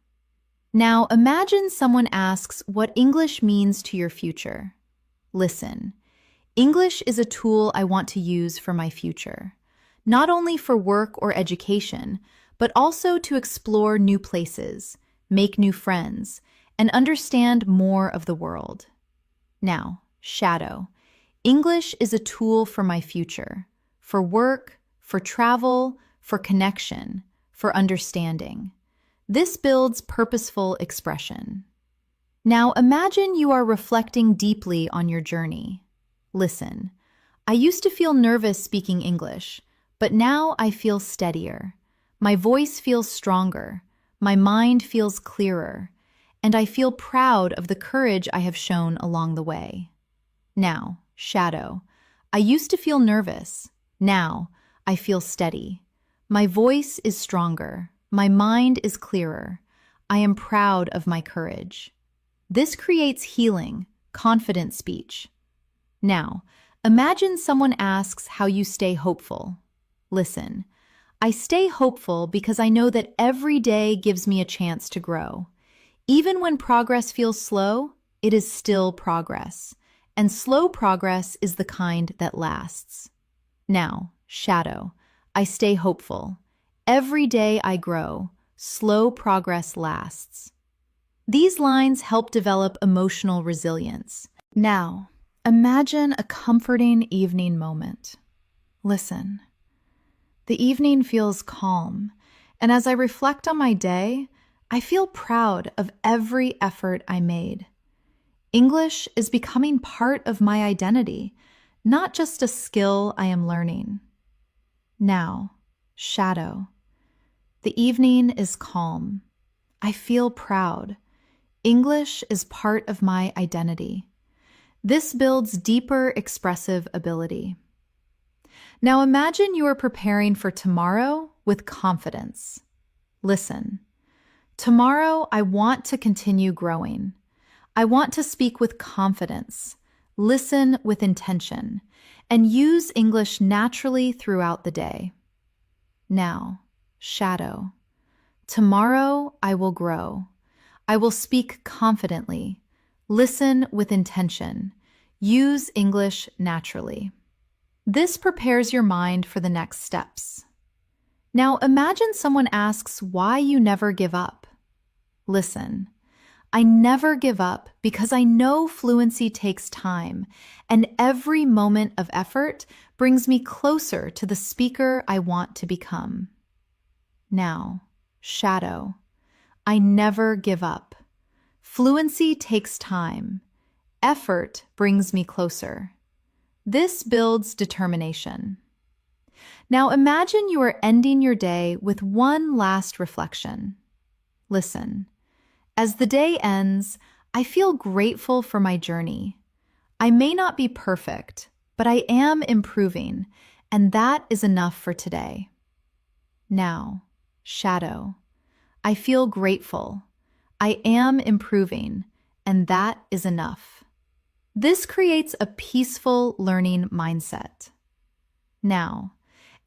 Now, imagine someone asks what English means to your future. Listen, English is a tool I want to use for my future, not only for work or education, but also to explore new places, make new friends, and understand more of the world. Now, shadow. English is a tool for my future, for work, for travel, for connection, for understanding. This builds purposeful expression. Now imagine you are reflecting deeply on your journey. Listen, I used to feel nervous speaking English, but now I feel steadier. My voice feels stronger, my mind feels clearer, and I feel proud of the courage I have shown along the way. Now, shadow. I used to feel nervous. Now, I feel steady. My voice is stronger. My mind is clearer. I am proud of my courage. This creates healing, confident speech. Now, imagine someone asks how you stay hopeful. Listen, I stay hopeful because I know that every day gives me a chance to grow. Even when progress feels slow, it is still progress. And slow progress is the kind that lasts. Now, shadow. I stay hopeful. Every day I grow. Slow progress lasts. These lines help develop emotional resilience. Now, imagine a comforting evening moment. Listen. The evening feels calm, and as I reflect on my day, I feel proud of every effort I made. English is becoming part of my identity, not just a skill I am learning. Now, shadow. The evening is calm. I feel proud. English is part of my identity. This builds deeper expressive ability. Now imagine you are preparing for tomorrow with confidence. Listen. Tomorrow, I want to continue growing. I want to speak with confidence, listen with intention, and use English naturally throughout the day. Now, shadow. Tomorrow, I will grow. I will speak confidently, listen with intention, use English naturally. This prepares your mind for the next steps. Now imagine someone asks why you never give up. Listen, I never give up because I know fluency takes time, and every moment of effort brings me closer to the speaker I want to become. Now, shadow. I never give up. Fluency takes time. Effort brings me closer. This builds determination. Now imagine you are ending your day with one last reflection. Listen. As the day ends, I feel grateful for my journey. I may not be perfect, but I am improving, and that is enough for today. Now, shadow. I feel grateful. I am improving, and that is enough. This creates a peaceful learning mindset. Now,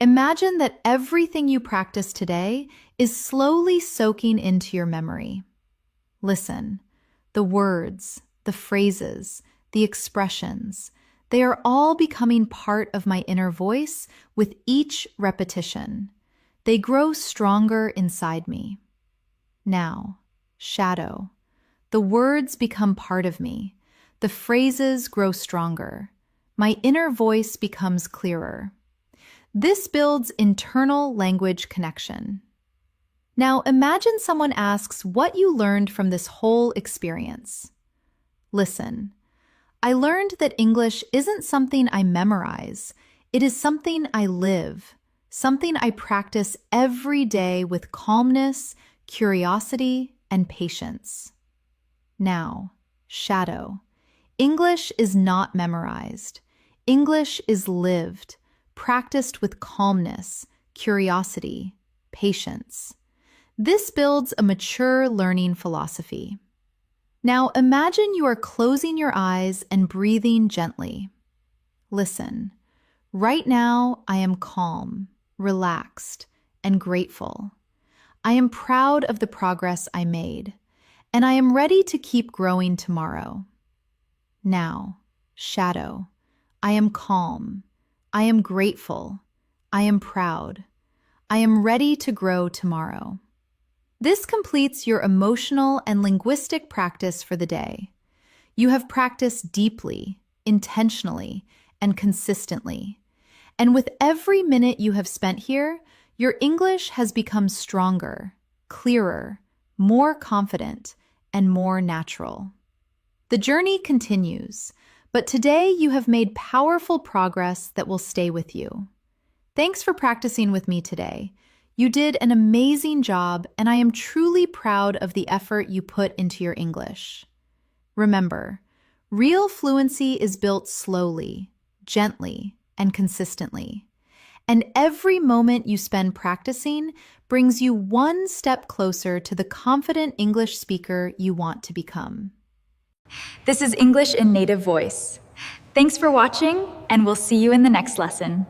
imagine that everything you practice today is slowly soaking into your memory. Listen, the words, the phrases, the expressions, they are all becoming part of my inner voice with each repetition. They grow stronger inside me. Now, shadow. The words become part of me. The phrases grow stronger. My inner voice becomes clearer. This builds internal language connection. Now imagine someone asks what you learned from this whole experience. Listen, I learned that English isn't something I memorize. It is something I live, something I practice every day with calmness, curiosity, and patience. Now, shadow. English is not memorized. English is lived, practiced with calmness, curiosity, patience. This builds a mature learning philosophy. Now imagine you are closing your eyes and breathing gently. Listen, right now I am calm, relaxed, and grateful. I am proud of the progress I made, and I am ready to keep growing tomorrow. Now, shadow, I am calm. I am grateful. I am proud. I am ready to grow tomorrow. This completes your emotional and linguistic practice for the day. You have practiced deeply, intentionally, and consistently. And with every minute you have spent here, your English has become stronger, clearer, more confident, and more natural. The journey continues, but today you have made powerful progress that will stay with you. Thanks for practicing with me today. You did an amazing job, and I am truly proud of the effort you put into your English. Remember, real fluency is built slowly, gently, and consistently. And every moment you spend practicing brings you one step closer to the confident English speaker you want to become. This is English in Native Voice. Thanks for watching, and we'll see you in the next lesson.